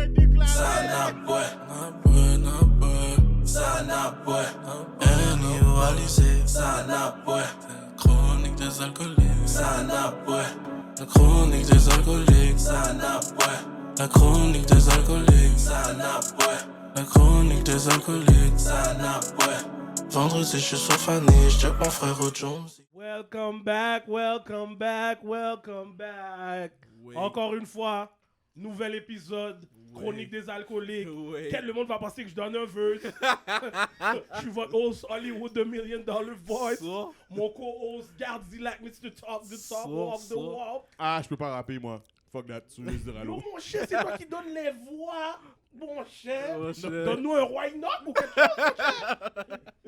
est déclaré. Sanabwe, Sanabwe, individualisé, Sanabwe, chronique des alcooliques, Sanabwe, la chronique des alcooliques, Sanabwe, la chronique des alcooliques, Sanabwe, la chronique des alcooliques, Sanabwe. Vendredi, je suis sur Fanny, je mon frère au Jones. Welcome back. Oui. Encore une fois, nouvel épisode, chronique des alcooliques. Oui. Quel le monde va penser que je donne un verse. Je suis votre host Hollywood The $1 Million Voice. Ça. Mon co-host Gardilac, Mr. Talk, the Ça, talk, walk the ça. walk. Ah, je peux pas rapper, moi. Fuck that, tu veux dire Yo, allô. mon cher, c'est toi qui donne les voix. Mon cher. Mon cher. Donne-nous un roi Enoch ou quelque chose, mon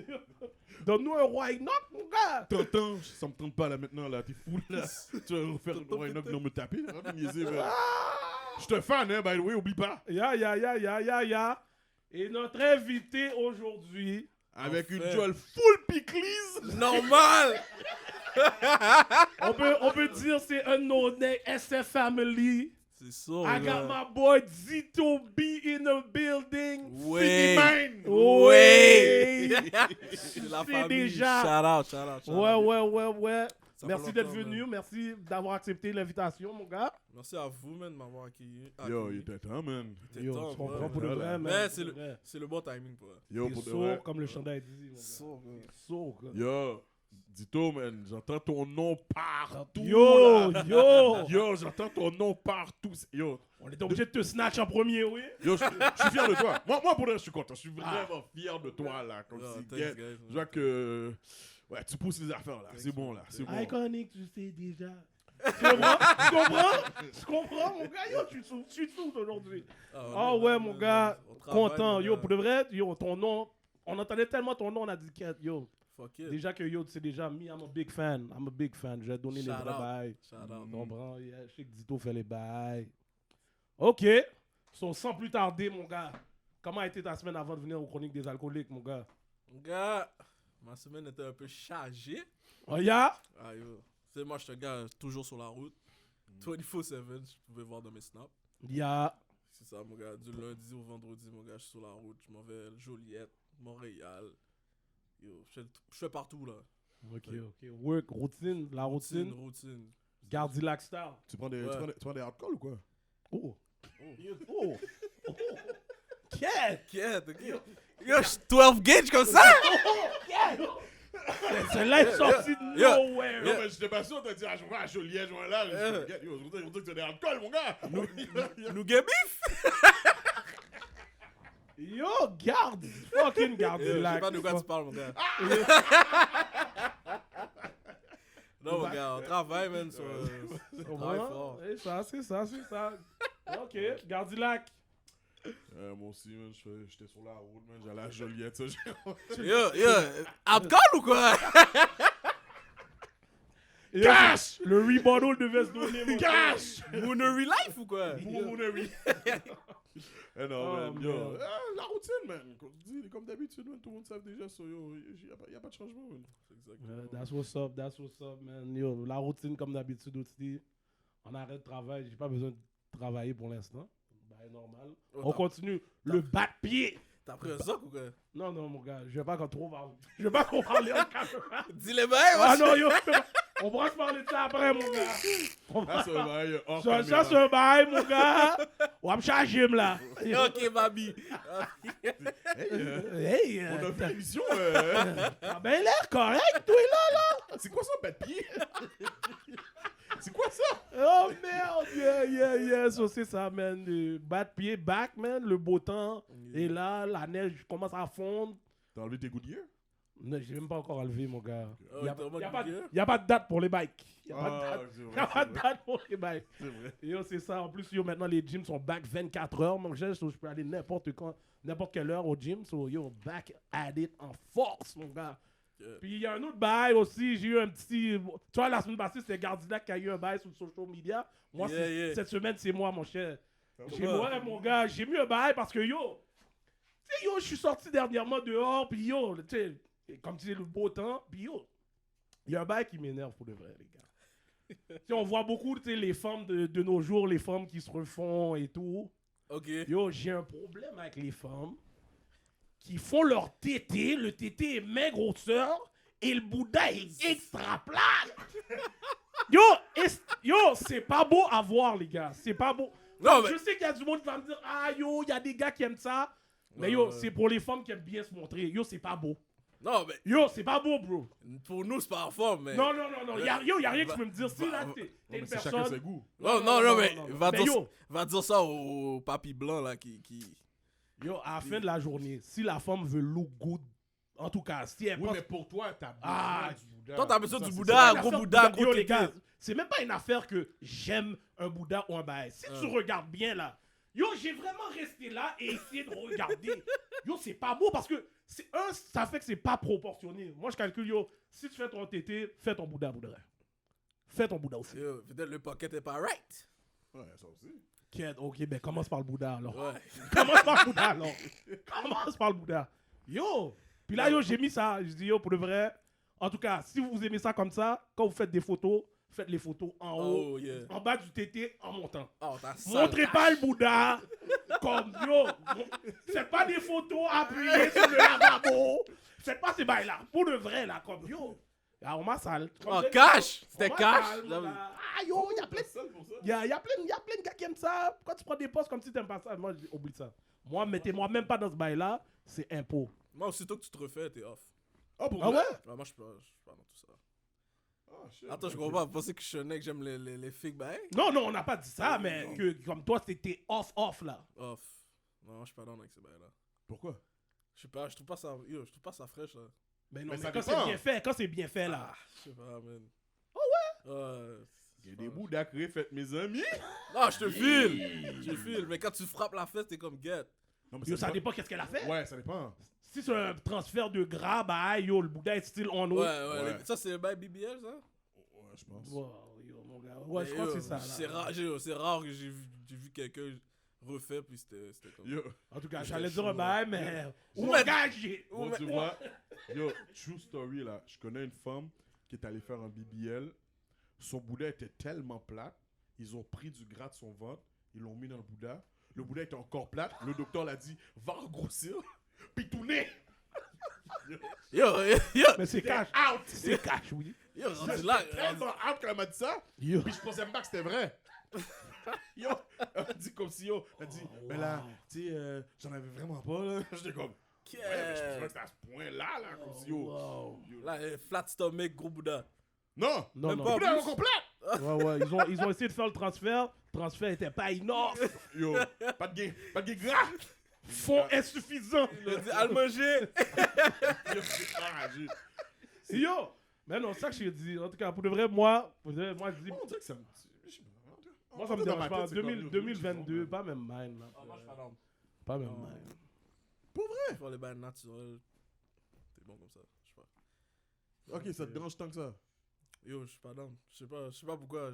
cher. Donne-nous un roi Enoch, mon gars. T'entends, ça me tente pas là maintenant, là, t'es fou là. Tu vas faire un knock dans me taper, là, me niaiser, man. Je te fan, hein, by the way, oublie pas. Ya. Et notre invité aujourd'hui, Avec une Enfin. joie full pickles. Normal! on peut dire c'est un no-name SF Family. C'est ça, I gars. got my boy Zito B in the building. Ouais. Mine. Ouais. C'est la C'est famille. déjà. Shout out. Ouais. Ça Merci fait d'être longtemps, venu, man. merci d'avoir accepté l'invitation, mon gars. Merci à vous, man, de m'avoir accueilli. Yo, il était temps, man. C'était Yo, temps, tu comprends man. pour de vrai, man. Mais pour de vrai. c'est le bon timing, pour vrai. Yo, T'es pour de sourd, vrai. comme le chandail dit, mon gars. Sourd, man. T'es sourd, gars. Yo, Dito, man, j'entends ton nom partout. Yo, là. yo. Yo, j'entends ton nom partout. Yo, On était obligé de te snatch en premier, oui. yo, je suis fier de toi. Moi, pour de vrai, je suis content. Je suis vraiment fier de toi, là. Comme Yo, si, thanks, get- guys. je vois que... Ouais, tu pousses les affaires, là. C'est bon, là. C'est bon. Iconic, tu sais déjà. Tu comprends, mon gars? Yo, tu suis sourd aujourd'hui. Ah ouais, mon gars. Content. Yo, pour de vrai, yo, ton nom. On entendait tellement ton nom, on a dit, Kent, yo. Fuck it. Déjà que yo, tu sais déjà, me, I'm a big fan. J'ai donné les Shout vrais out. bails. Shout out. Tu comprends? Yeah, je sais que Dito fait les bails. Ok. So, sans plus tarder, mon gars. Comment a été ta semaine avant de venir aux chroniques des alcooliques, mon gars? Gars, ma semaine était un peu chargée. Oh, yeah? Ah, yo. Tu sais, moi, je suis un gars toujours sur la route. 24/7, je pouvais voir dans mes snaps. Yeah. C'est ça, mon gars. Du lundi au vendredi, mon gars, je suis sur la route. Je m'en vais à Joliette, Montréal. Yo, je fais partout, là. Ok. Work, routine, la routine. Routine. Gardilac style. Tu prends des alcools ou quoi? Oh. Quête! Quête, ok. Yo, je suis 12 gauge comme ça! Celle-là est sortie de Yeah. nowhere. Non, mais j'étais pas sûr, t'as dit, je vais à Joliette, je vais là. Yo, je veux dire que tu as des alcools, mon gars. Nous get beef! Yo, garde! Fucking Je Gardilac. sais pas de quoi tu parles, mon gars. Non, mon gars, on travaille, man, sur... on travaille fort. C'est ça. Ok, Gardilac. Moi aussi, man, j'étais sur la route, man, j'allais à Joliette, ça. Yo, alcool ou quoi? Cash! Le rebottle devait se donner, mon gars. Cash! Moonery life ou quoi? Moonery. Eh non, Oh, man, yo. man. La routine, man. Comme d'habitude, man, tout le monde savent déjà, so, yo, y a pas de changement, man. That's what's up, man. Yo, la routine, comme d'habitude aussi. On arrête de travail. J'ai pas besoin de travailler pour l'instant. Ben, normal. Oh, On continue. Le bat-pied. T'as pris un soc ou quoi? Non, mon gars. Je vais pas qu'on parler en caméra. Dis-les bien, Ah non, yo. On pourra se parler de ça après, mon gars. Ah, c'est vrai, hors Ça, caméra. c'est un bail, mon gars. On va me charger, là. Ok, baby. Hey, On a fait l'émission, t'as bien l'air correct, toi, là. c'est quoi ça, pas de pied? C'est quoi ça? Oh, merde. Yeah. So, c'est ça, man. Le bat-pied, back, man. Le beau temps est là. La neige commence à fondre. T'as enlevé tes Goodyear? Non, j'ai même pas encore enlevé, mon gars. Oh, Il n'y a, t'as enlevé y a pas Goodyear? y a pas de date pour les bikes. Il n'y a Ah, pas de date. c'est vrai, Y a pas de c'est vrai. date pour les bikes. C'est vrai. Yo, c'est ça. En plus, yo, maintenant, les gyms sont back 24 heures. Donc, je peux aller n'importe quelle heure au gym. So, yo, back at it en force, mon gars. Yeah. Puis, il y a un autre bail aussi. J'ai eu un petit... Tu vois, la semaine passée, c'était Gardilac qui a eu un bail sur social media. Moi, Yeah. cette semaine, c'est moi, mon cher. J'ai Pourquoi? ouais, mon gars, j'ai mis un bail parce que, yo... Tu sais, yo, je suis sorti dernièrement dehors. Puis, yo, tu sais, comme tu sais, le beau temps. Puis, yo, il y a un bail qui m'énerve pour de vrai, les gars. Tu sais, on voit beaucoup, tu sais, les femmes de nos jours, les femmes qui se refont et tout. Ok. Yo, j'ai un problème avec les femmes qui font leur tété, le tété est maigre grosseur et le Bouddha est extra plat. Yo, c'est pas beau à voir, les gars. C'est pas beau. Non, mais- Je sais qu'il y a du monde qui va me dire, ah yo, il y a des gars qui aiment ça. Mais yo, c'est pour les femmes qui aiment bien se montrer. Yo, c'est pas beau. Non, mais Yo, c'est pas beau, bro. pour nous, c'est pas en forme, mais. Non. Y a rien que tu peux me dire. Si là, t'es Non, une mais c'est chacun personne. ses goûts. Non, mais va Mais dire, va dire ça au papy blanc, là, qui... Yo, à la fin de la journée, si la femme veut look good, en tout cas, si elle Oui, pense- mais pour toi, t'as besoin Ah, du Bouddha. toi, t'as besoin Ça, du c'est Bouddha, ça. une gros affaire- Bouddha, gros Yo, les tété. gars, c'est même pas une affaire que j'aime un Bouddha ou un bail. Si tu regardes bien là, yo, j'ai vraiment resté là et essayé de regarder. Yo, c'est pas beau parce que ça fait que c'est pas proportionné. Moi, je calcule, yo, si tu fais ton tété, fais ton Bouddha, Bouddha. Fais ton Bouddha aussi. Yo, peut-être le pocket est pas right. Ouais, ça aussi. Ok, ben commence par le Bouddha alors. Ouais. Commence par le Bouddha alors. Commence par le Bouddha. Yo! Puis là, yo, j'ai mis ça. Je dis, yo, pour de vrai. En tout cas, si vous aimez ça comme ça, quand vous faites des photos, faites les photos en haut, Oh, yeah. en bas du tété, en montant. Oh, t'as ça. Montrez pas le Bouddha comme yo. Faites pas des photos appuyées sur le lavabo. Faites pas ces bails-là. Pour de vrai, là, comme yo. Ah, on m'a sale. Oh, cash! On C'était m'a cash! sale, mon gars. Ah, yo, y a plein de Seul pour ça. il y a plein de gars qui aiment ça. Pourquoi tu prends des postes comme si t'aimes pas ça? Moi, oublie ça. Moi, mettez-moi même pas dans ce bail-là. C'est impôt. Moi, aussitôt que tu te refais, t'es off. Ah, pour Ah vrai? ouais? Ouais, moi, je suis pas dans tout ça. Ah, shit. Attends, je comprends pas. Vous pensez que je suis un mec, j'aime les fake bails? Non, on n'a pas dit ça, mais que comme toi, t'es off, là. Off. Non, je suis pas dans avec ces bails-là. Pourquoi? Je sais pas, je trouve pas ça, yo, je trouve pas ça fraîche, là. Mais non, Mais mais ça quand dépend. c'est bien fait, là. Ah, je sais pas, man. Oh ouais? Il y a des Bouddhas créés, faites mes amis. Non, je te file! Je te file, mais quand tu frappes la fesse, t'es comme get. Non, mais Yo, ça dépend qu'est-ce qu'elle a fait. Ouais, ça dépend. Si c'est un transfert de gras, bah, yo, le Bouddha est still on Ouais, eau. ouais. Ouais. Ça, c'est le bail BBL, ça? Ouais, je pense. Wow, yo, mon gars. Ouais, je Mais crois yo, que c'est ça, là. C'est rare que j'ai vu quelqu'un refait, puis c'était comme... Yo, En tout cas, J'étais j'allais dire chaud, un bail, mais... Ou Ou mais- engagé. bon, tu vois, yo, true story là. Je connais une femme qui est allée faire un BBL. Son Bouddha était tellement plat, ils ont pris du gras de son ventre, ils l'ont mis dans le Bouddha. Le Bouddha était encore plat. Le docteur l'a dit, va regrossir, puis tourner. Yo, Mais c'est cash. Out. C'est cash, oui. yo, rendu là, Tellement out quand elle m'a dit ça. Yo. Puis je pensais même pas que c'était vrai. Yo, elle m'a dit comme si yo, elle a dit, mais là, tu sais, j'en avais vraiment pas là. J'étais comme, ouais, mais je pensais pas que c'était à ce point-là là, comme si yo. Wow. là, flat stomach, gros Bouddha. Non, Non, Même non. pas. Bouddha au complet. Ouais, ouais, ils ont essayé de faire le transfert. Le transfert était pas enough. Yo, pas de gain gras. Fond insuffisant. Il a dit, à le manger! Yo, c'est enragé. Yo. Mais non, c'est ça que je t'ai dit. En tout cas, pour de vrai, moi, je dis, On dirait que ça me. moi, ça me dérange pas. 2022, pas même mine. Là. Moi, je suis pas down. Pas même Non. mine. Faire les bails naturels, t'es bon comme ça. Je sais pas. Ok, ça te dérange tant que ça. Yo, je suis pas down. Je sais pas pourquoi.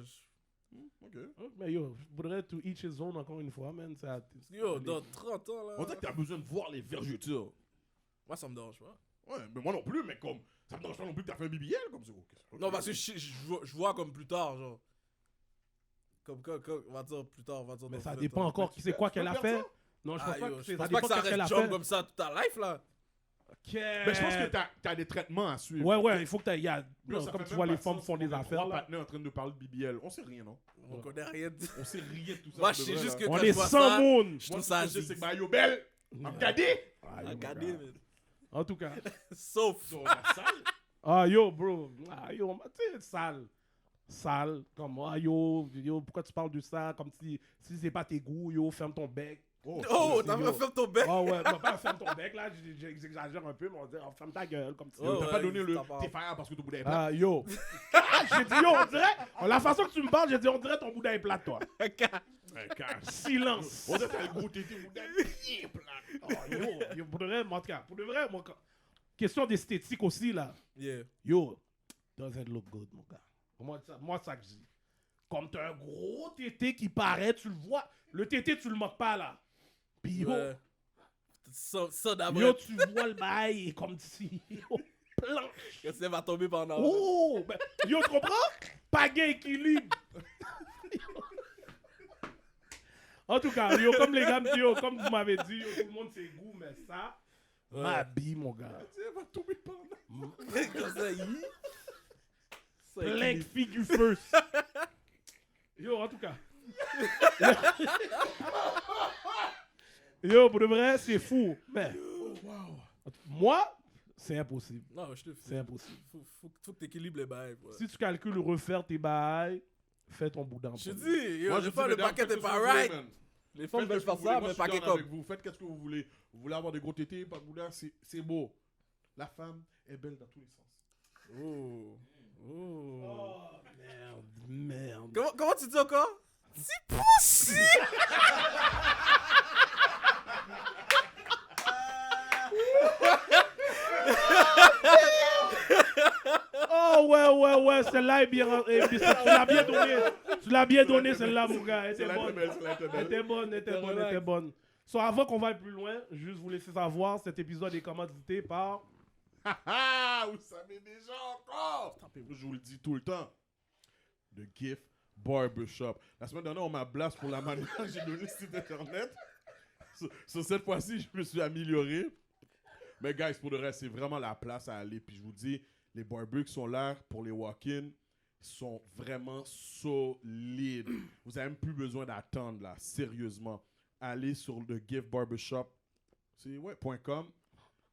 Ok. Mais yo, je voudrais to each his own encore une fois, man. Ça, Yo, dans 30 ans, là. On dirait que t'as besoin de voir les vergetures. Moi, ça me dérange pas. Ouais, mais moi non plus, mais comme. Ça me dérange pas non plus que t'as fait un BBL comme ça. Ok. Non, parce que je vois comme plus tard, genre. Comme quand, on va dire plus tard, on va dire. mais dans ça 20 dépend ans. encore qui c'est quoi qu'elle a faire fait. ça? Non, je Ah, pense pas yo, que je c'est pense ça pas que dépend ça qu'est-ce qu'elle reste a jump fait. comme ça toute ta life, là. Mais je pense que t'as des traitements à suivre. Ouais, il faut que tu Là, non, ça comme fait tu même vois, pas les de femmes sens font qu'on des est affaires, trois là. partenaires en train de parler de BBL. On sait rien, non? On connaît rien de. On sait rien de tout ça. Moi, pour je de sais vrai, juste que là. On quand est je vois sans ça, monde. je Moi, trouve ce ça que je sais, c'est aziz. que Mario Bell, regardez! Regardez, man. En tout cas. Sauf. Sur la salle. Ah, yo, bro. Ah, yo, tu sais, sale. Sale. Comme, ah, yo, pourquoi tu parles de ça? Comme si c'est pas tes goûts, yo, ferme ton bec. Oh, t'as yo. fait ton bec. Ah ouais, non, pas ferme ton bec, là, j'exagère un peu, mais on dit, oh, ferme ta gueule, comme ça. Oh, T'as ouais, pas donné le. t'as pas- T'es fier parce que ton Bouddha est plat. Ah, yo. J'ai dit, yo, on dirait, la façon que tu me parles, j'ai dit, on dirait ton Bouddha est plat, toi. Ouais, cache. Silence. On dirait que t'as le gros tété Bouddha bien plat. Oh, yo, pour de vrai, moi, en tout cas, pour de vrai, moi, question d'esthétique aussi, là. Yeah. Yo, doesn't look good, mon gars. Moi, ça que je dis. Comme t'as un gros tété qui paraît, tu le vois. Le tété, tu le moques pas, là. Puis yo, Ouais. Ça yo, d'abord. tu vois le bail comme si, yo, planche. Qu'est-ce que va tomber pendant. Oh, ben, yo, tu comprends? Pas gain équilibre. En tout cas, yo, comme les gars, yo, comme vous m'avez dit, yo, tout le monde c'est goût, mais ça, m'habille, mon gars. Elle va tomber par là. Comme ça, ça Plein équilibre. figure first. Yo, en tout cas. Yo, pour de vrai, c'est fou. Mais, moi, c'est impossible. Non, je te C'est impossible. Faut que t'équilibres les bails. Ouais. Si tu calcules refaire tes bails, fais ton boudin. Je te dis, yo, Moi, des je fois, dis, le mesdames, paquet faites est ce pas que vous voulez, right. man. Les femmes Faites veulent ce que faire vous ça, voulez. Moi, mais je pas suis que down avec comme. vous. Faites qu'est-ce que vous voulez. Vous voulez avoir des gros tétés, pas de boudin, c'est beau. La femme est belle dans tous les sens. Oh. Oh. Merde. Comment tu dis encore? C'est poussé! Oh, ouais, celle-là est bien. Tu l'as bien donné. Tu l'as bien donné, celle-là, mon gars. Elle était Celle-là était bonne. belle, celle-là était Elle belle. était bonne, elle était bonne, elle était bonne. So, avant qu'on vaille plus loin, juste vous laisser savoir, cet épisode est commandité par... Ah, vous savez déjà encore. Je vous le dis tout le temps. The Gift Barbershop. La semaine dernière, on m'a blast pour la manière que j'ai donné le site internet. Sur cette fois-ci, je me suis amélioré. Mais guys, pour le reste, c'est vraiment la place à aller. Puis je vous dis, les barbers qui sont là pour les walk-in sont vraiment solides. Vous n'avez même plus besoin d'attendre là, sérieusement. Allez sur le Gift Barbershop. C'est .com.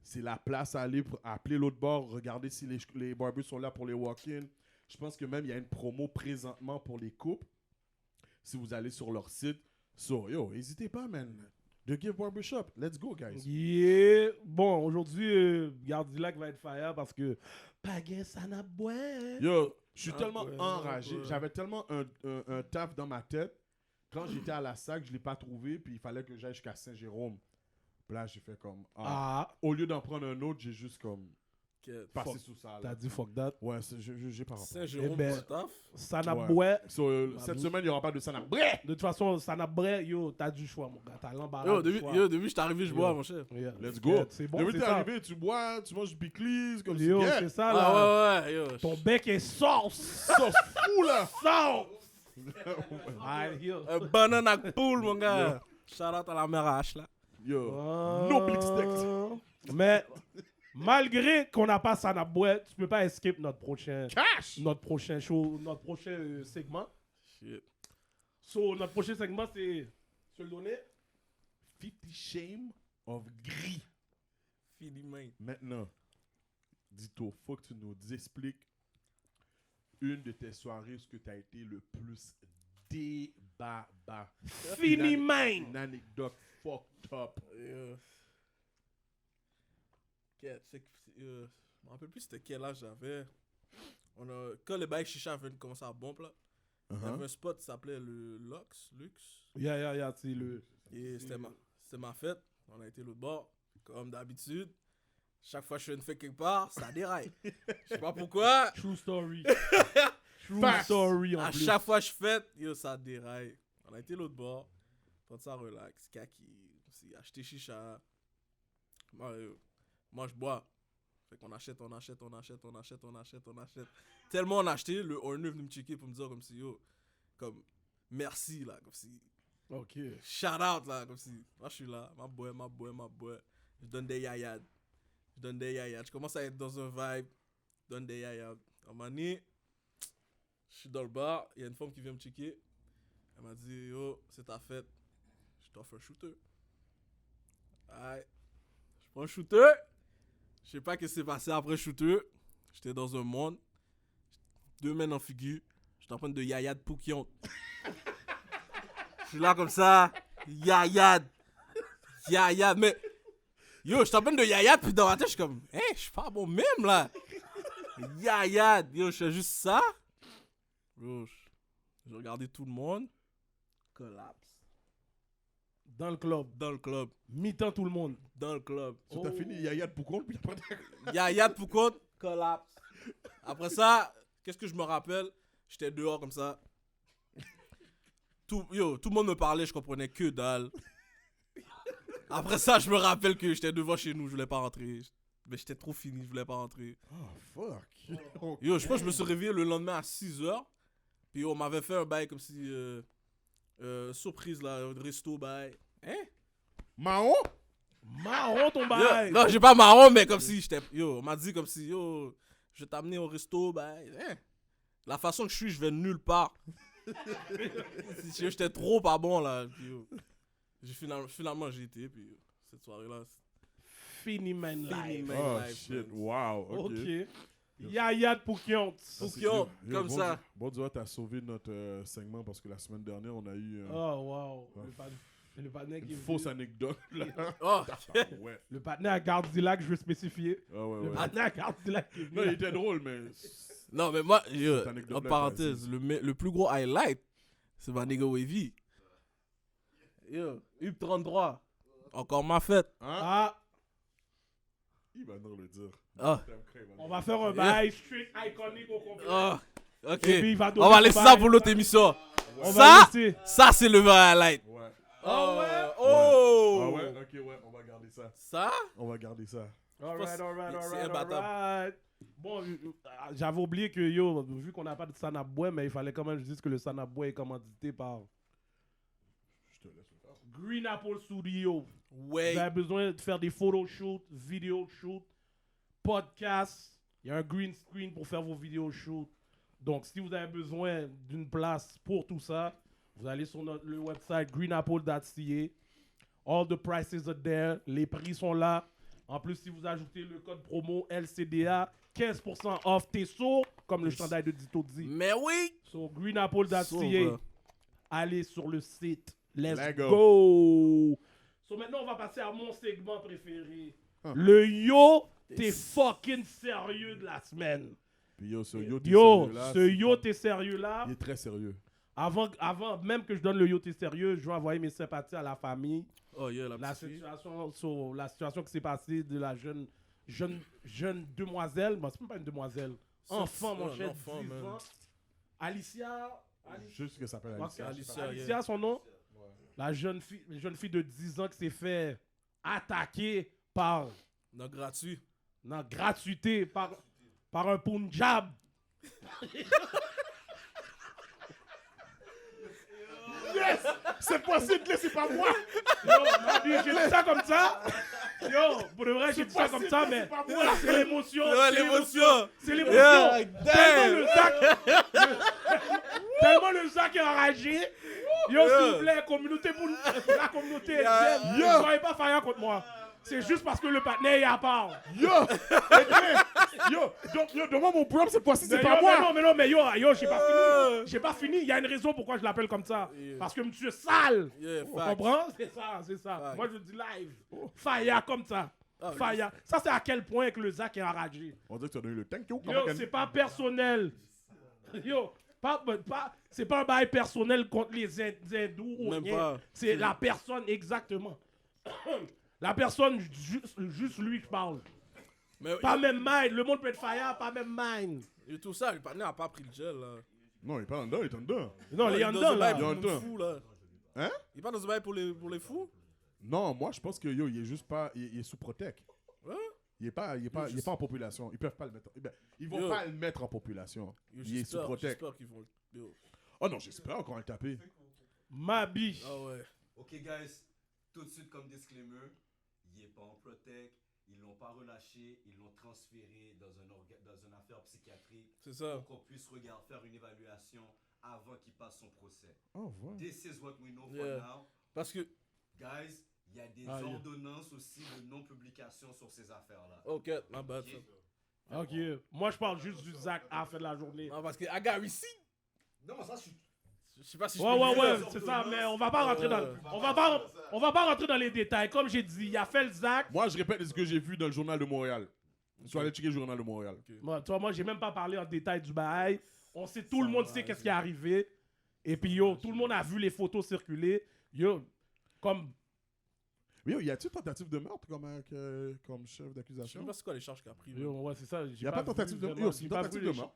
C'est la place à aller pour appeler l'autre bord, regarder si les barbers sont là pour les walk-in. Je pense que même il y a une promo présentement pour les couples. Si vous allez sur leur site. So, yo, n'hésitez pas, man. The Gift Barbershop. Let's go, guys. Yeah. Bon, aujourd'hui, Gardilac va être fire parce que... Pagain, ça n'a boire. Yo, je suis Ah, tellement ouais, enragé. ouais. J'avais tellement un taf dans ma tête. Quand j'étais à la SAC, je ne l'ai pas trouvé. Puis il fallait que j'aille jusqu'à Saint-Jérôme. Puis là, j'ai fait comme... Ah, Au lieu d'en prendre un autre, j'ai juste comme passé Fuck. sous ça. t'as Là. dit fuck that. Ouais, j'ai pas rapport. Saint-Jérôme, Eh ben, pour taf. Ça n'a Ouais. boire. So, cette Mabou. semaine, il n'y aura pas de ça. Bref! De toute façon, ça n'a boire. Yo, t'as du choix, mon gars. T'as l'embarras du choix. Yo, depuis que je suis arrivé, je bois, Yo. mon cher. Yeah. Let's go. C'est bon, Depuis c'est que t'es ça. arrivé, tu bois, tu manges du Biclis, comme Yo, si... c'est ça, Ah, là. ouais, yo. Ton bec est sauce. sauce fou, là! Sauce. Alright, yo. Un banane à poule, mon gars. Shout out à la mère H, là. Yo, Ah. no big steaks. Mais malgré qu'on n'a pas ça n'a boire, tu peux pas escape notre prochain show, notre prochain segment. Shit. So, notre prochain segment, c'est... Tu veux le donner? 50 Shame of Gris. Fini, man. Maintenant, Dito, faut que tu nous expliques une de tes soirées où tu as été le plus débaba. Fini, man! Une anecdote fucked up. Je me rappelle plus c'était quel âge j'avais. Quand les bails chicha avaient commencé à bomber, là, il y avait un spot qui s'appelait le Lux. Yeah, c'est le... Et c'était ma fête. On a été l'autre bord. Comme d'habitude. Chaque fois que je fais une fête quelque part, ça déraille. Je sais pas pourquoi. True story. True Facts. story, en À plus. chaque fois que je fête, yo, ça déraille. On a été l'autre bord. Prendre ça relax. Kaki. Acheter chicha. Moi, je bois. Fait qu'on achète. Tellement on a acheté, le owner est venu me checker pour me dire comme si, yo, comme, merci, là, comme si, Ok. shout out, là, comme si, moi, je suis là, ma boy. Je donne des yayades. Je commence à être dans un vibe. Je donne des yayades. À un moment donné, je suis dans le bar, il y a une femme qui vient me checker. Elle m'a dit, yo, c'est ta fête. Je t'offre un shooter. Aïe. Je prends un shooter. Je sais pas ce qui s'est passé après le shooter. J'étais dans un monde. 2 mains en figure. J'étais en train de yayade Poukion. Je suis là comme ça. Yayade. Mais, yo, j'étais en train de yayade. Puis dans ma tête, je suis comme, je suis pas bon même là. Yayade. Yo, je fais juste ça. Yo, je regardais tout le monde. Collapse. Dans le club. Mi-temps tout le monde. Dans le club. So, t'as fini Yayad pour compte, puis après Yayad pour compte, collapse. Après ça, qu'est-ce que je me rappelle? J'étais dehors comme ça. Tout le monde me parlait, je comprenais que dalle. Après ça, je me rappelle que j'étais devant chez nous, je voulais pas rentrer. Mais j'étais trop fini, je voulais pas rentrer. Oh, fuck. Yo, je pense que je me suis réveillé le lendemain à 6h. Puis on m'avait fait un bail comme si... Surprise là, resto, bye. Hein? Mahon? Marron ton Yo, bail. non, j'ai pas marron, mais comme si j'étais. Yo, on m'a dit comme si, yo, je vais t'amener au resto, bye. Hein? La façon que je suis, je vais nulle part. J'étais trop pas bon là. Puis, yo, finalement, j'ai été, puis yo, cette soirée-là. Fini man live. Man Oh life, shit, man. wow. Ok. Ok. Yaya de Poukion. Poukion, comme ça. Bon, tu vois, t'as sauvé notre segment parce que la semaine dernière, on a eu Oh wow. Ouais. Le partenaire qui une fausse anecdote. Là. Oh, Ouais. Le partenaire à Gardilac, je veux spécifier. Ah ouais, Le ouais. partenaire à Gardilac. qui est Non, il était drôle, mais. non, mais moi, yo, Cette anecdote-là entre est parenthèses, le plus gros highlight, c'est ma nigga Wavy. Yo, UP33. Encore ma fête. Hein? Ah, Il va nous le dire. Ah. on va faire un bail street iconique au complet. Ah, ok. Et puis, il va donner On va son laisser ça bail. pour l'autre émission. On va Ça, laisser. ça c'est le vrai highlight. Ouais. Ah ouais? Oh! Ah ouais? Ok, ouais, on va garder ça. Ça? On va garder ça. Alright, C'est alright, imbattable. alright. Bon, j'avais oublié que yo, vu qu'on n'a pas de Sanaboué, mais il fallait quand même que je dise que le Sanaboué est commandité par Je te laisse le faire. Green Apple Studio. Ouais. Vous avez besoin de faire des photoshoots, vidéo shoots, podcasts. Il y a un green screen pour faire vos vidéos shoots. Donc, si vous avez besoin d'une place pour tout ça, vous allez sur le website greenapple.ca. All the prices are there. Les prix sont là. En plus, si vous ajoutez le code promo LCDA, 15% off tes sauts, comme le chandail de Dito dit. Mais oui! Sur greenapple.ca. Sauve. Allez sur le site. Let's Let's go. go. So maintenant, on va passer à mon segment préféré. Huh. Le yo, t'es fucking sérieux de la semaine. Puis yo, ce yo, Yo, là, ce yo, t'es sérieux là. il est très sérieux. Avant même que je donne le yo, t'es sérieux, je vais envoyer mes sympathies à la famille. Oh yeah, la La petite fille. situation qui s'est passée de la jeune demoiselle. Bon, c'est même pas une demoiselle. Enfant, mon un cher. enfant, 10 man. ans. Alicia. Juste que ça s'appelle Ok, Alicia. Alicia, Alicia, son nom. La jeune fille de 10 ans qui s'est fait attaquer par, Non, gratuit. non, gratuité, par un Punjab. Yes! C'est possible, là, c'est pas moi! Yo, Mabi, j'ai dit ça comme ça. Yo, pour de vrai, j'ai dit ça comme ça, mais pas moi. c'est l'émotion. Ouais, c'est l'émotion. C'est l'émotion. Yeah, Tellement damn. tellement le Zach est enragé. Yo, s'il vous plaît, communauté pour la communauté. Yeah. Ne soyez pas faillant contre moi. C'est juste parce que le partenaire est à part. Yo! Yo, demande mon problème cette fois-ci, c'est Mais pas yo, moi! mais yo, j'ai pas fini. J'ai pas fini. Il y a une raison pourquoi je l'appelle comme ça. Yeah. Parce que monsieur sale. Yeah, Tu fact. comprends? C'est ça. Fact. Moi, je dis live. Fire comme ça. Ah, Fire. Ça, c'est à quel point que le Zach est enragé. On dirait que tu as donné le thank you. Yo, c'est pas personnel. Yo, c'est pas un bail personnel contre les hindous ou Même rien. pas. C'est la personne, exactement. La personne, juste lui que je parle. Mais Pas même mind. Le monde peut être fire, pas même mind. et tout ça, le partenaire a pas pris le gel là. Non, il est pas en dedans, il est en dedans. Non, les il est dans Yandans, un là. bail pour Il est en les fous là. Hein? Il est pas dans un bail pour les fous? Non, moi, je pense que yo, il est juste pas. Il est sous protect. Ouais? Il est pas en population. Ils peuvent pas le mettre. Ils vont Yo. pas le mettre en population. Yo, Il est sous protect. J'espère qu'ils vont. Yo. Oh non, j'espère qu'on va le taper. Ma biche. Ah ouais. Ok, guys, tout de suite comme disclaimer, il est pas en protect, ils l'ont pas relâché, ils l'ont transféré dans une affaire psychiatrique C'est ça. pour qu'on puisse faire une évaluation avant qu'il passe son procès. Oh, ouais. This is what we know Yeah. for now. Parce que. Guys, il y a des Ah, yeah. ordonnances aussi de non-publication sur ces affaires-là. Ok, ma bad. Ok. Ok. Moi, je parle juste du Zach à la fin de la journée. Non, parce que I got receipt. Non, ça, je suis... Je sais pas si je Ouais, peux ouais, le ouais, dire. c'est ça, mais on va pas rentrer dans, on va pas rentrer dans les détails. Comme j'ai dit, il a fait le Zach. Moi, je répète ce que j'ai vu dans le journal de Montréal. Je suis allé checker le journal de Montréal. Moi, j'ai même pas parlé en détail du bail. On sait, tout le monde sait qu'est-ce qui est arrivé. Et puis, yo, tout le monde a vu les photos circuler. Yo, comme, Mais yo, y a-t-il tentative de meurtre comme chef Je sais d'accusation? même pas c'est quoi les charges qu'il a pris. yo, ouais, c'est ça. Y a pas de tentative de meurtre. C'est une tentative de meurtre.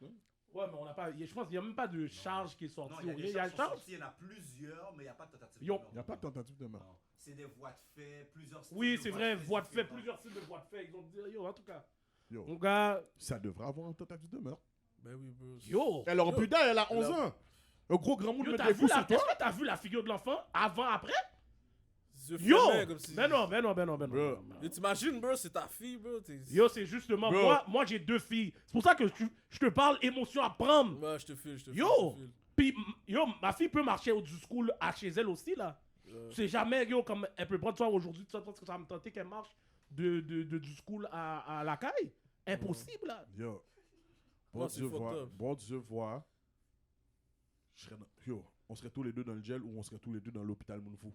Ouais, mais on n'a pas, je pense qu'il n'y a même pas de charge qui est sortie. Non, il y a des Il y a charges une qui sont charge? sorties, il y en a plusieurs, mais il n'y a pas de tentative Yo. de meurtre. Y a pas de tentative de meurtre. Non. C'est des voies de fait, plusieurs styles Oui, de c'est vrai, voie de fait, différents. plusieurs types de voies de fait. Ils ont dit, yo, en tout cas. Yo. Mon gars, Ça devrait avoir une tentative de meurtre. Ben oui, bro. yo. Elle aura plus d'âge, elle a 11 Elle a- ans. Un gros grand monde Yo, met t'as des vu coups la... sur toi. Est-ce que t'as vu la figure de l'enfant avant, après? Yeux Yo! fermés, comme si- Ben non. Bro. Yo, t'imagines, bro, c'est ta fille, bro. Yo, c'est justement, Bro. moi j'ai 2 filles. C'est pour ça que je te parle émotion à prendre. Ouais, je te file. Yo! Puis, yo, ma fille peut marcher au du school à chez elle aussi, là. Tu sais jamais, yo, comme elle peut prendre toi aujourd'hui, tu penses que ça va me tenter qu'elle marche du school à la caille? Impossible, là. Yo. Non, c'est fucked up. Bon Dieu voit. Yo, on serait tous les deux dans le gel ou on serait tous les deux dans l'hôpital Mounfou.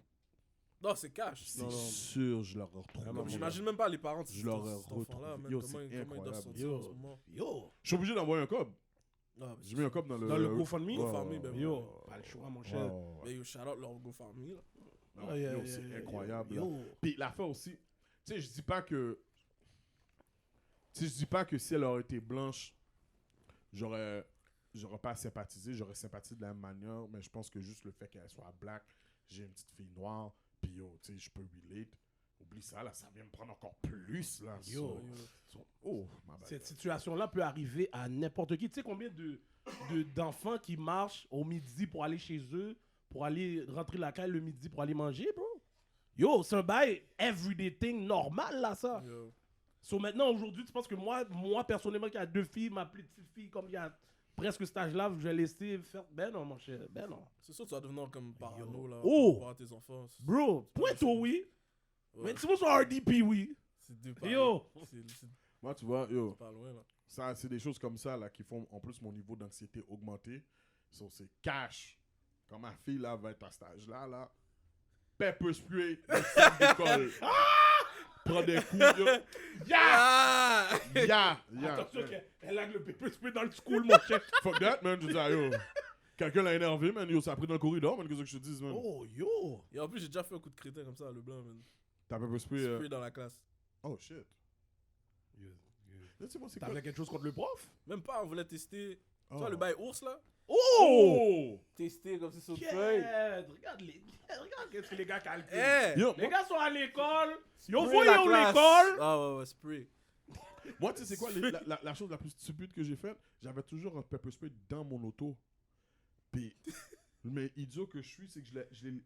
Non, c'est cash. C'est sûr, je leur retrouve. Comme j'imagine même pas les parents de Je leur cet enfant-là, retrouve. man. Yo, Comment c'est ils doivent incroyable. sortir en ce moment. Yo, Je suis obligé d'envoyer un cob. Ah, J'ai mis un cob dans le... Dans le GoFundMe? GoFundMe, ben yo, pas le choix, mon cher. Mais yo, shout out leur GoFundMe, là. Non, yo, c'est incroyable. là. Yo. Puis l'affaire aussi, tu sais, je dis pas que... Tu sais, je dis pas que si elle aurait été blanche, j'aurais pas sympathisé, j'aurais sympathisé de la même manière, mais je pense que juste le fait qu'elle soit black, j'ai une petite fille noire, puis yo, tu sais, je peux relate. Oublie ça, là, ça vient me prendre encore plus, là. Yo. Oh, ma bad. Cette situation-là peut arriver à n'importe qui. Tu sais combien d'enfants qui marchent au midi pour aller chez eux, pour aller rentrer la caille le midi pour aller manger, bro? Yo, c'est un bail everyday thing normal, là, ça. Yo. So maintenant, aujourd'hui, tu penses que moi personnellement, qui a 2 filles, ma plus petite fille, comme il y a presque cet âge-là, je vais laisser faire... Ben non, mon cher, ben non. C'est sûr que tu vas devenir comme parano, là. Oh! Par rapport à tes enfants. Bro, pointo, oui. Ouais. Mais tu vois sur RDP, oui. C'est deux pas Yo. C'est Moi, tu vois, yo, pas loin, là. ça, c'est des choses comme ça, là, qui font, en plus, mon niveau d'anxiété augmenter. So, c'est cash. Quand ma fille, là, va être à cet âge-là, là, pepper spray, le sac d'école. Prends des coups, yo. Ah! Attention, elle a le pépé spray dans le school, mon cher. Fuck that, man. Je dis, ah, yo. Quelqu'un l'a énervé, man. Yo, ça a pris dans le corridor, man. Qu'est-ce que je te dis, man? Oh, yo. Et en plus, j'ai déjà fait un coup de crétin comme ça à Leblanc, man. T'as pepper spray. Spray dans la classe. Oh, shit. Là, tu sais, moi, c'est quoi? T'avais quelque chose contre le prof? Même pas, on voulait tester. Oh. Tu vois, le bail ours, là? Oh! Tester comme ça sur le Yeah. feuille. Regarde qu'est-ce que les gars calculent. Eh! Yo, Les gars sont à l'école. Ils ont Spray voyé la où classe. l'école. Ah ouais, spray. moi, tu sais, c'est quoi la chose la plus stupide que j'ai faite? J'avais toujours un pepper spray dans mon auto. Puis, mais idiot que je suis, c'est que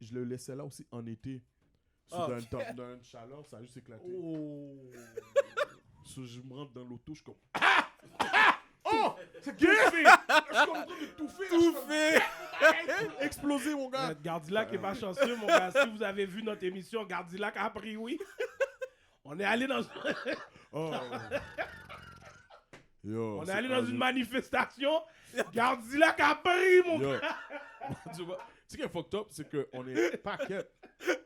je le laissais là aussi en été. Ah. Dans une chaleur, ça a juste éclaté. Oh. So, je me rentre dans l'auto, je suis comme... Ah! Oh! C'est tout fait! Je suis en train de touffer. Tout fait! Exploser, mon gars! Gardilac est pas chanceux, mon gars. Si vous avez vu notre émission, Gardilac a pris oui. On est allé dans... Oh. Yo, On est c'est allé pas dans une juste- manifestation. Gardilac a pris, mon Yo. gars. Tu vois, ce qui est fucked up, c'est qu'on est paquet,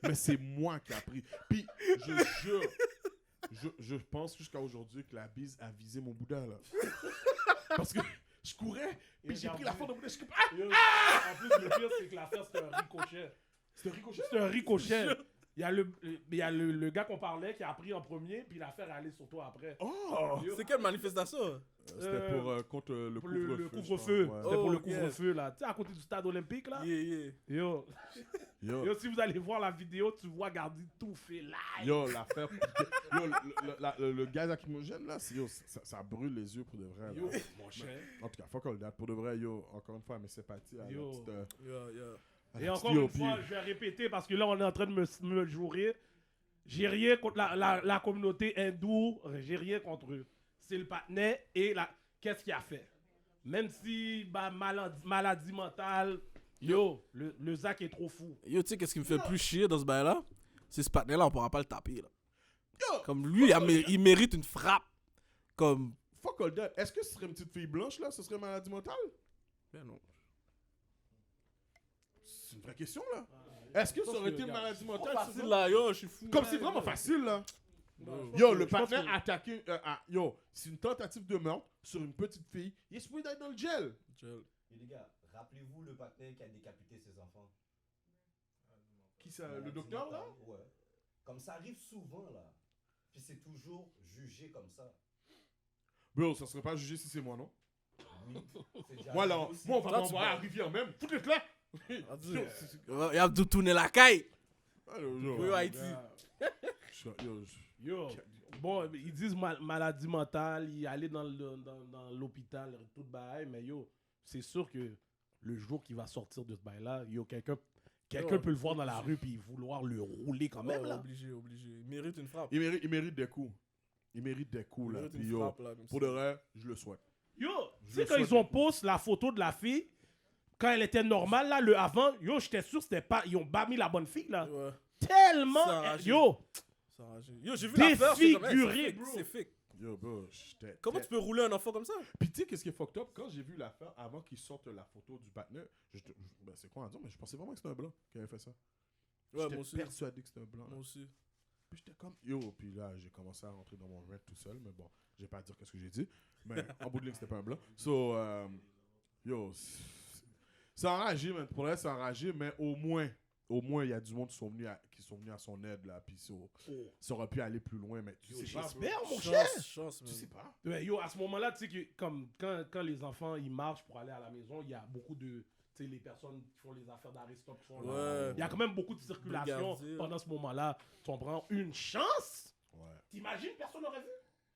mais c'est moi qui a pris. Puis, je jure, je pense jusqu'à aujourd'hui que la bise a visé mon Bouddha, là. Parce que je courais, puis j'ai pris la force de Bouddha, je suis comme... Ah! Yo, en plus, le pire, c'est que l'affaire, c'était un ricochet. C'est un ricochet? C'est un ricochet. Il y a le gars qu'on parlait qui a pris en premier, puis l'affaire est allée sur toi après. Oh! C'est quelle manifestation? C'était pour contre le Pour couvre-feu. le je couvre-feu. pense, ouais. C'était pour le Oh, couvre-feu, là. Tu sais, à côté du stade olympique, là. Yeah. Yo. Yo, Yo, si vous allez voir la vidéo, tu vois Gardi tout fait live. yo, l'affaire... Yo, le gaz lacrymogène, là, yo, ça brûle les yeux pour de vrai. Là. Yo, mon cher. En tout cas, fuck all that. Pour de vrai, yo, encore une fois, mes sympathies à la Yo. petite... à Yeah. Et la encore petite une fille fois, au pied. je vais répéter parce que là, on est en train de me jouer. J'ai rien contre la communauté hindoue. J'ai rien contre eux. C'est le partenaire et qu'est-ce qu'il a fait? Même si bah, maladie mentale, yo, le Zach est trop fou. Yo, tu sais, qu'est-ce qui me fait plus chier dans ce bail-là? C'est ce partenaire-là, on pourra pas le taper, là. Yo! Comme lui, il mérite une frappe. Comme. Fuck all that. Est-ce que ce serait une petite fille blanche, là? Ce serait maladie mentale? Ben non. C'est une vraie question, là. Est-ce que ça aurait été une maladie mentale? Facile là, yo, je suis fou. Comme c'est vraiment facile, là. Bro. Yo, le je pense partenaire que- a attaqué... yo, c'est une tentative de meurtre sur une petite fille. Il est supposé être dans le gel. Chill. Et les gars, rappelez-vous le partenaire qui a décapité ses enfants. Qui ça? Le Maladie docteur, là? mentale, ouais. Comme ça arrive souvent, là. Puis c'est toujours jugé comme ça. Bro, ça serait pas jugé si c'est moi, non? Oui. C'est déjà Moi, là, arrivé aussi. moi, on va Toi, tu m'envoyer à la parles. rivière même. Tout est là. Il a tout tourné la caille. Yo, Oui, Haïti. Yo, bon, ils disent maladie mentale, il est allé dans l'hôpital, tout bail, mais yo, c'est sûr que le jour qu'il va sortir de ce bail-là, quelqu'un Yo, peut le voir dans la rue puis vouloir le rouler quand même, là. Obligé. Il mérite une frappe. Il mérite des coups. Il mérite des coups, Il là. mérite Puis une yo, frappe, là, comme pour ça. de vrai, je le souhaite. Yo, Je tu sais, le quand souhaite ils ont des coups. posté la photo de la fille, quand elle était normale, là, le avant, yo, j'étais sûr que c'était pas... Ils ont bâmi la bonne fille, là. Ouais, Tellement... C'est enragé. Yo, c'est enragé. Yo, j'ai vu l'affaire, c'est comme, hey, Défiguré, c'est bro. fake, c'est fake. Yo, bro, j'étais... Comment tu peux rouler un enfant comme ça? Puis tu sais, qu'est-ce qui est fucked up? Quand j'ai vu l'affaire, avant qu'ils sortent la photo du partenaire, ben, c'est quoi à dire, mais je pensais vraiment que c'était un blanc qui avait fait ça. Ouais, J'étais moi aussi. persuadé que c'était un blanc. Moi aussi. Puis j'étais comme, yo, puis là, j'ai commencé à rentrer dans mon rant tout seul, mais bon, je vais pas dire qu'est-ce que j'ai dit. Mais en bout de ligne, c'était pas un blanc. So, yo, c'est enragé, man. Pour le reste, c'est enragé, mais au moins, il y a du monde qui sont venus à son aide, là, puis ça aurait pu aller plus loin, mais tu Yo, sais pas, bro. j'espère, mon cher. Chance, Tu man. sais pas. Ouais, yo, à ce moment-là, tu sais que comme quand les enfants ils marchent pour aller à la maison, il y a beaucoup de, tu sais, les personnes qui font les affaires d'arrêt-stop qui sont là. Ouais. Il y a quand même beaucoup de circulation Brigadier. pendant ce moment-là. Tu prends une chance. Ouais. T'imagines, personne n'aurait vu.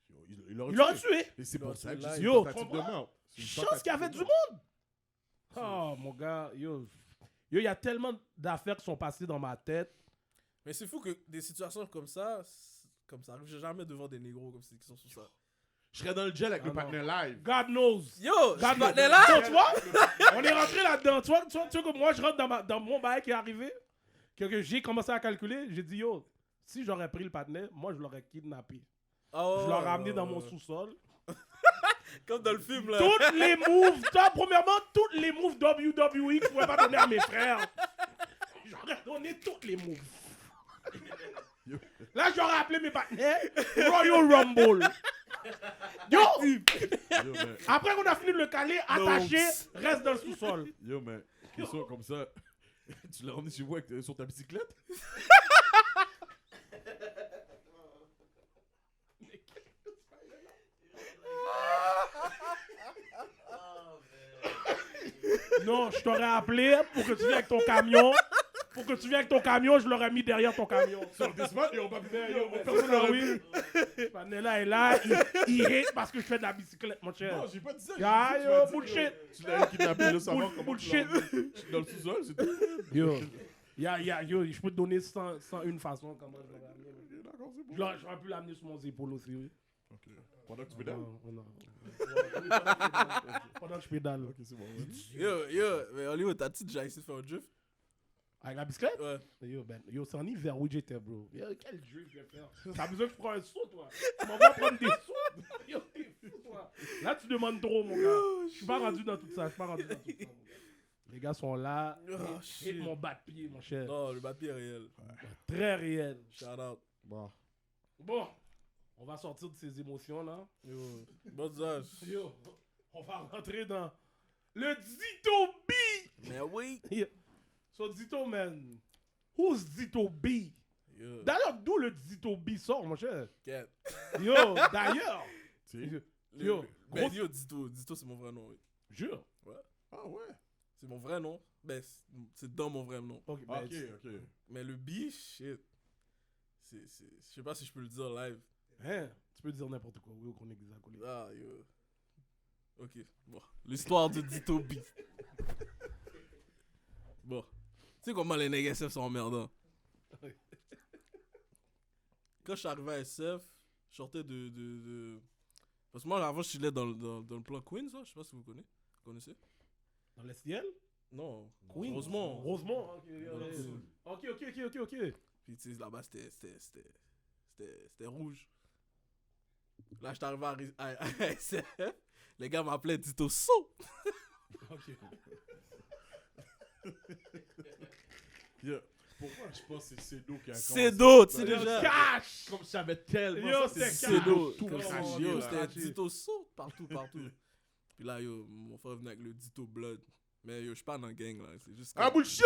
Yo, il aurait Il l'aurait tué. Et c'est Il pour aurait ça tué que live. c'est Yo, une tentative de comprends? meurtre. C'est une Chance tentative qu'il y avait de du meurtre. monde. Oh, mon gars, yo, il y a tellement d'affaires qui sont passées dans ma tête. Mais c'est fou que des situations comme ça arrive jamais devant des négros comme qui sont sous ça. Je serais dans le gel avec Ah le non. partenaire live. God knows. Yo, God je knows. m'attendais là. Donc, tu vois, on est rentré là-dedans. Tu vois que moi, je rentre dans mon bail qui est arrivé, que j'ai commencé à calculer. J'ai dit, yo, si j'aurais pris le partenaire, moi, je l'aurais kidnappé. Je l'aurais ramené dans mon sous-sol. Comme dans le film là. Toutes les moves, toi, premièrement, toutes les moves WWE que je pouvais pas donner à mes frères. J'aurais donné toutes les moves. Là, j'aurais appelé mes partenaires Royal Rumble. Yo! Mais, Après qu'on a fini de le caler, attaché, reste dans le sous-sol. yo, mais, question comme ça, tu l'as emmené chez vous sur ta bicyclette? Non, je t'aurais appelé pour que tu viennes avec ton camion. Pour que tu viennes avec ton camion, je l'aurais mis derrière ton camion. Sur le Discord, ils ont pas pu faire. Personne n'a oui. Panela est là, il hate parce que je fais de la bicyclette, mon cher. Non, j'ai pas dit ça. Ah, j'ai yo, dit, tu m'as dit bullshit. que Tu l'avais kidnappé, le savoir comment Bullshit. dans le sous-sol, c'est tout. Yo, yo, je peux te donner 101 façons comment je l'aurais amené. Ok, d'accord, c'est bon. J'aurais pu l'amener sur mon épaule aussi, oui. Ok. Pendant que tu pédales? Non. Pendant que je pédale. Ok, c'est bon. ouais. Yo, mais Hollywood, t'as-tu déjà essayé de faire un drift? Avec la bicyclette? Ouais. Yo, c'est en hiver où j'étais, bro. Yo, quel jeu je vais faire? T'as besoin que je prenne un saut, toi? Tu m'envoies prendre des sauts? Yo, t'es fou, toi. Là, tu demandes trop, mon gars. Je suis pas rendu dans tout ça. Mon gars. Les gars sont là. Oh, Et shit. mon bas de pied, mon cher. Non, le papier est réel. Très réel. Shout out. Bon. Bon, on va sortir de ces émotions-là. Yo, bon usage. Yo, on va rentrer dans le Zito B. Mais oui. So, Zito, man. Who's Zito B? Yo, D'ailleurs, d'où le Zito B sort, mon cher? cat. Yo, d'ailleurs. Tu sais? Yo, Ben, gros- yo, Dito, c'est mon vrai nom. Oui. Jure. Ah ouais. C'est mon vrai nom. Ben, c'est dans mon vrai nom. Ok, Ah, ben, ok. Mais le B, shit. Je sais pas si je peux le dire live. hein, tu peux dire n'importe quoi. Oui, qu'on est des acolytes. Ah, yo. Ok, bon. L'histoire de Dito B. Bon. Tu sais comment les nègres SF sont emmerdants? Quand je suis arrivé à SF, je sortais de... Parce que moi, avant, je chillais dans le plan Queens, là. Je sais pas si vous connaissez. Dans l'STL? Non, Queens. Rosemont. Rosemont. Ok. Puis, tu sais, là-bas, c'était rouge. Là, j'étais arrivé à SF. Les gars m'appelaient Dito So. Ok. Yo, pourquoi je pense que c'est Cedo qui a Cedo, tu sais Yo, déjà. Cash! Comme je savais tellement. Yo, ça, c'est Cedo. tout Comme craché, si, yo, là. c'était Craché. Dito So partout. Puis là, yo, mon frère venait avec le Dito Blood. Mais yo, je suis pas dans le gang, là. C'est juste que... Ah, bullshit!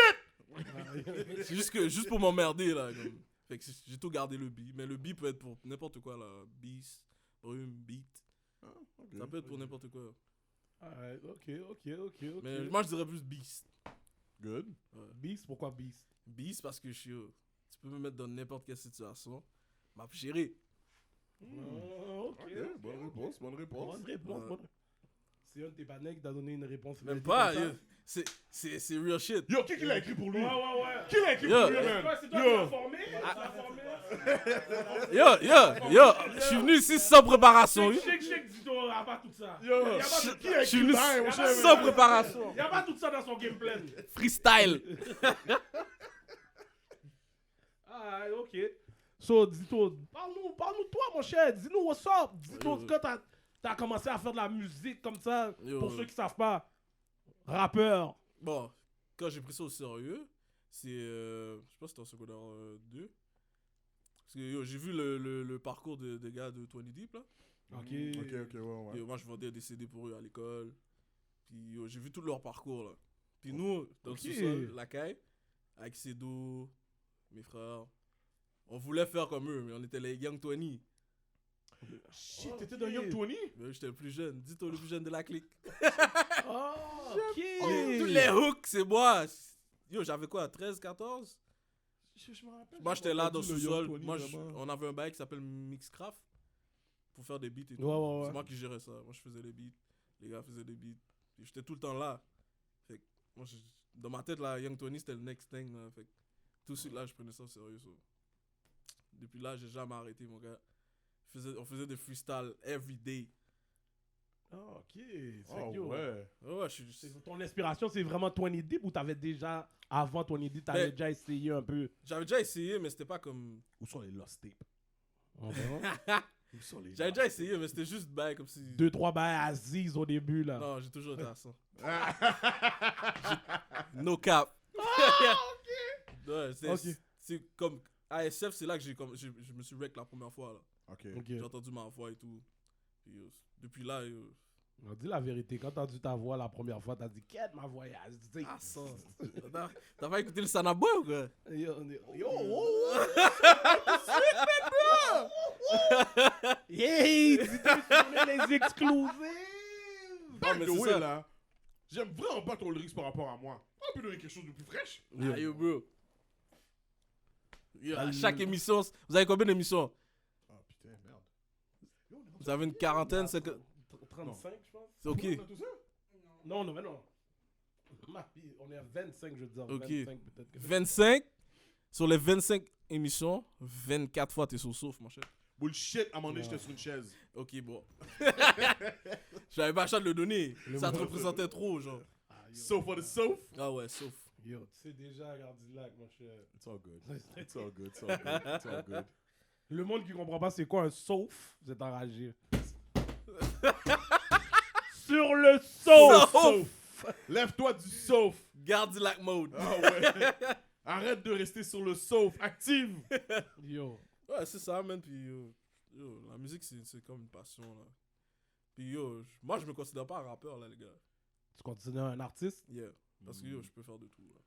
C'est juste que, juste pour m'emmerder, là. Comme. Fait que j'ai tout gardé le beat. Mais le beat peut être pour n'importe quoi, là. Beast, brume, beat. Ça peut être pour n'importe quoi. Alright, ok. Mais moi, je dirais plus Beast. Good. Beast, pourquoi Beast? Beast parce que je suis. Tu peux me mettre dans n'importe quelle situation. M'a géré. Ok. Ok, bonne réponse. Bonne réponse. Ouais. C'est un de tes partenaires qui t'a donné une réponse. Même validée pas, comme ça? yo. C'est real shit. Yo, qui l'a écrit pour lui? Ouais. Qui l'a écrit Yo. pour lui, C'est man? toi qui l'as formé? Yo, je suis venu ici sans préparation. Yo. Shake, Zito, y a pas tout ça. Yo, Y a pas tout qui a Je suis écrit venu ça, mon cher? sans préparation. Y a pas tout ça dans son game plan. Freestyle. Ah, ok. So, Zito, parle-nous de toi, mon cher. Dis-nous what's up. Zito, quand t'as commencé à faire de la musique comme ça, Yo. pour ceux qui savent pas, rappeur. Bon, quand j'ai pris ça au sérieux, c'est. Je sais pas si c'était en secondaire 2. Parce que yo, j'ai vu le parcours des gars de 20 Deep là. Ok. Ok, ouais. Yo, moi je vendais des CD pour eux à l'école. Puis yo, j'ai vu tout leur parcours là. Puis nous, dans le sous-sol, la caille, avec Cédo, mes frères, on voulait faire comme eux, mais on était les Young 20. Shit, t'étais dans Young 20? Mais j'étais le plus jeune, dis-toi le plus jeune de la clique. Oh, ok. Tous les hooks, c'est moi. Yo, j'avais quoi, 13, 14? Je me rappelle. Moi, j'étais là dans le Entendu sous-sol. Young 20, Moi, vraiment. on avait un bail qui s'appelle Mixcraft pour faire des beats et tout. Ouais. C'est moi qui gérais ça. Moi, je faisais les beats. Les gars faisaient des beats. Et j'étais tout le temps là. Fait que, moi, dans ma tête, là, Young 20, c'était le next thing. Là. Fait que, tout de suite, là, je prenais ça au sérieux. So. Depuis là, j'ai jamais arrêté, mon gars. On faisait des freestyles every day. Oh, ok. Oh, Yo. ouais. Ouais, Ton inspiration, c'est vraiment 20 Deep ou t'avais déjà, avant 20 Deep, t'avais Ben- déjà essayé un peu? J'avais déjà essayé, mais c'était pas comme. Où sont les Lost Tapes? Uh-huh. Où sont les J'avais déjà essayé, mais c'était juste bail comme si. 2-3 bails Aziz au début, là. Non, j'ai toujours été à 100. No cap. Ouais, c'est comme ASF, c'est là que je me suis wreck la première fois là. Ok. J'ai entendu ma voix et tout. Puis, depuis là, On dit la vérité, quand t'as entendu ta voix la première fois, t'as dit « Quête ma voix est Aziz. à 100. T'as pas écouté le Sanaboy ou quoi? Hey, dis-toi sur les exclusives! By mais the c'est way, ça. là, j'aime vraiment pas ton lyrics par rapport à moi. On peut donner quelque chose de plus fraîche. Ah, yo, bro. Yo, à chaque émission, vous avez combien d'émissions? Ah, putain, merde. Vous avez une quarantaine, c'est que. 35, je pense. C'est ok. On a tout ça? Non, mais non. On est à 25, je veux dire. Ok. 25 peut-être. 25, sur les 25 émissions, 24 fois t'es sur Sauf, mon cher. Bullshit, à un moment donné, j'étais sur une chaise. Ok, bon. J'avais pas le choix de le donner. Ça te représentait trop, genre. So for the soap. Ah ouais, Sauf. Yo, tu sais déjà, Gardilac, mon cher. It's all good. It's all good. It's all good. It's all good. Le monde qui comprend pas c'est quoi un sauf, vous êtes enragé. Sur le sauf! Sauf! Lève-toi du sauf. Gardilac mode. Ah ouais. Arrête de rester sur le sauf. Active. Yo. Ouais, c'est ça, man. Puis yo, la musique, c'est comme une passion, là. Puis yo, moi, je me considère pas un rappeur, là, les gars. Tu considères un artiste? Yeah. Parce que yo, je peux faire de tout, là.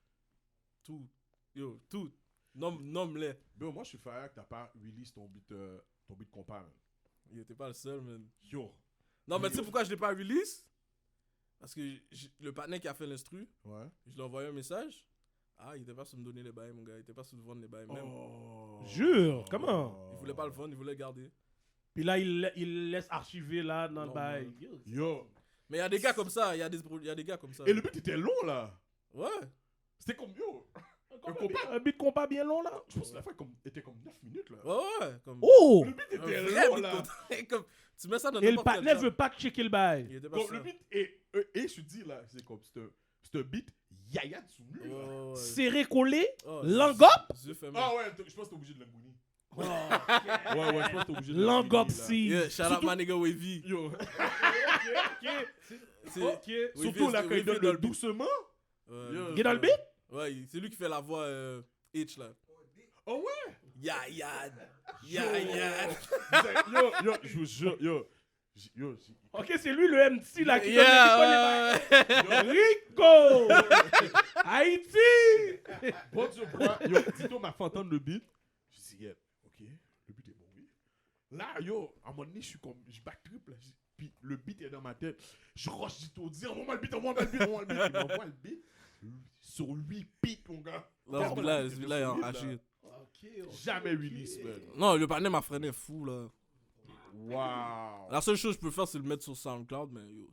Tout. Yo, tout. Nomme-les. Bro, moi, je suis fier que t'as pas release ton beat compas, man. Yo, t'es pas le seul, man. Yo. Non, mais tu sais pourquoi je l'ai pas release? Parce que le partenaire qui a fait l'instru, Ouais. je lui ai envoyé un message. Ah, il était pas sur me donner les bails, mon gars. Il était pas sur me vendre les bails, même. Oh. Jure, comment? Il voulait pas le vendre, il voulait le garder. Puis là, il laisse archiver là dans le Non, bail. man. Yo. Yo. Mais il y a des gars comme ça, il y a des gars comme ça. Et le beat était long, là. Ouais. C'était comme, yo. Un beat compas bien long là. Je pense que la fin était comme 9 minutes, là. Ouais. Comme Oh! Le beat un était vrai long, beat là. contre- comme, tu mets ça dans Et le n'importe quel partenaire job. veut pas checker le bail. Il était pas Comme ça. le beat, et je dis, là, c'est comme, c'est un beat yaya sous mur, là. Ouais. Serré collé, Oh, langop. yeux fermés. Ah ouais, je pense que t'es obligé de l'angouiner. Ouais, je pense que t'es obligé de Langopsy. Yeah, shout out my nigga Wavy. Yo. C'est- Surtout là, quand il donne dans le doucement. Ouais, Yo. Il est dans le beat? Ouais, c'est lui qui fait la voix Hitch là. Oh ouais. Ya. Yo, je vous jure, yo. Ok, c'est lui le MC là qui donne Yeah, les bails. Rico! Haïti! Bon Dieu, yo, Tito m'a fait entendre le beat. Je dis, yeah, ok, le beat est bon, oui. Là, yo, à un moment donné, je back triple. Puis le beat est dans ma tête. Je rush Tito, dis, envoie-moi le beat. Il m'envoie le beat sur 8 beats, mon gars. Non, celui-là est enragé. Jamais release, man. Non, le partenaire m'a freiné fou là. Wow. La seule chose que je peux faire, c'est le mettre sur SoundCloud, mais yo.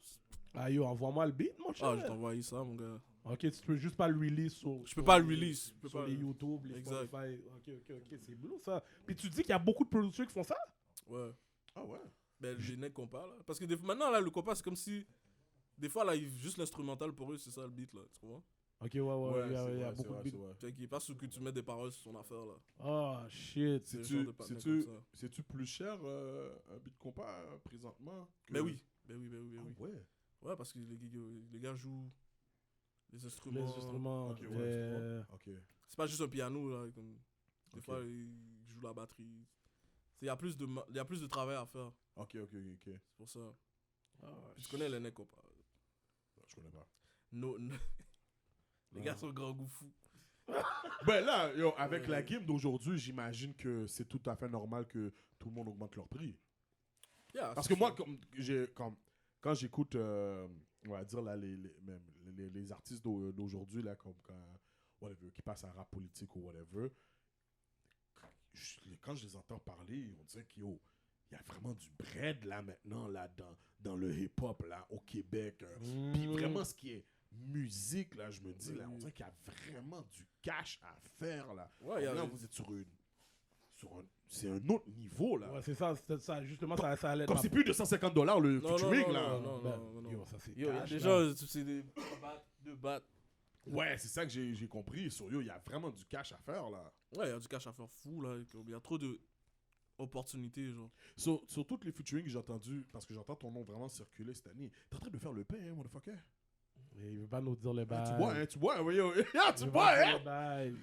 Ah yo, envoie-moi le beat, mon cher. Ah, je t'envoie ça, mon gars. Ok, tu peux juste pas le release sur. Je peux pas le release. Je peux Sur pas les le- YouTube, les Exact. Spotify. Ok, c'est bleu ça. Puis tu dis qu'il y a beaucoup de producteurs qui font ça? Ouais. Ah ouais. Ben, les necks compas, là. Parce que maintenant, là, le compas, c'est comme si. Des fois, là, juste l'instrumental pour eux, c'est ça le beat, là. Tu comprends? Ok, ouais, il y a, c'est il y a vrai, beaucoup de c'est beats. vrai. Fait qu'il est pas sous que tu mets des paroles sur son affaire, là. Oh shit. C'est le C'est-tu genre de partenaire c'est-tu- comme ça. c'est-tu plus cher un beat compas présentement? Ben oui. Ben oui, ben oui, ben Ah oui. ouais. Ouais, parce que les gars jouent les instruments. Les instruments. Ok, ouais, Ok. C'est pas juste un piano, là. Comme, des Ok. fois, ils jouent la batterie. Il y a plus de travail à faire. Ok. C'est pour ça. Ah, Puis tu connais les necks compas. Je connais pas. Les gars sont grands goûts fous. Ben là, yo, avec la game d'aujourd'hui, j'imagine que c'est tout à fait normal que tout le monde augmente leur prix. Yeah, Parce c'est que moi, ça. quand j'écoute, on va dire, là, les artistes d'aujourd'hui, là, comme whatever, qui passent à rap politique ou whatever, quand je les entends parler, on dirait qu'il y a vraiment du bread là maintenant là dans le hip-hop là au Québec. Puis vraiment ce qui est musique là, je me dis là, on dirait qu'il y a vraiment du cash à faire là. Ouais, Là, vous êtes c'est un autre niveau là. Ouais, c'est ça, justement, ça allait être Comme ma- c'est plus de $150 le Non, featuring là. non, Ben, non, non. yo, ça c'est Yo, cash, déjà, là. c'est des deux battes. Ouais, c'est ça que j'ai compris. Sur Yo, il y a vraiment du cash à faire là. Ouais, il y a du cash à faire fou, là. Il y a trop d'opportunités, genre. Sur toutes les featuring que j'ai entendu, parce que j'entends ton nom vraiment circuler cette année, t'es en train de faire le pain, hein, motherfucker. Et il veut pas nous dire le bail. Tu bois, ouais, yo. Ah, tu Il veut bois, pas dire hein. le bail.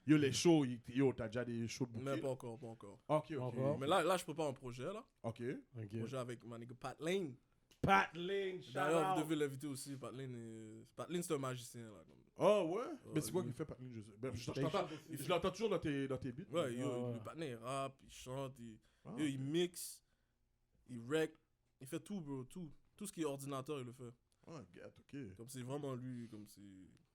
Yo, les shows, yo, t'as déjà des shows de Mais bouquet? pas encore, pas encore. Ok. Encore? Mais là, je prépare un projet, là. Ok. Ok. Projet avec ma nigga Pat Lane. Pat Lane, shout D'ailleurs, vous out. devez l'inviter aussi. Pat Lane, c'est un magicien, là. Oh, ouais? Mais c'est quoi lui. qu'il fait, Patrick? Je Il t'entends- chante aussi. je l'entends toujours dans tes beats. Ouais, yo, ouais. le Pat Lane, il rappe, il chante, Ah, yo, il mixe, il rec, il fait tout, bro, tout. Tout ce qui est ordinateur, il le fait. Ah, get, ok. Comme c'est vraiment lui, comme c'est...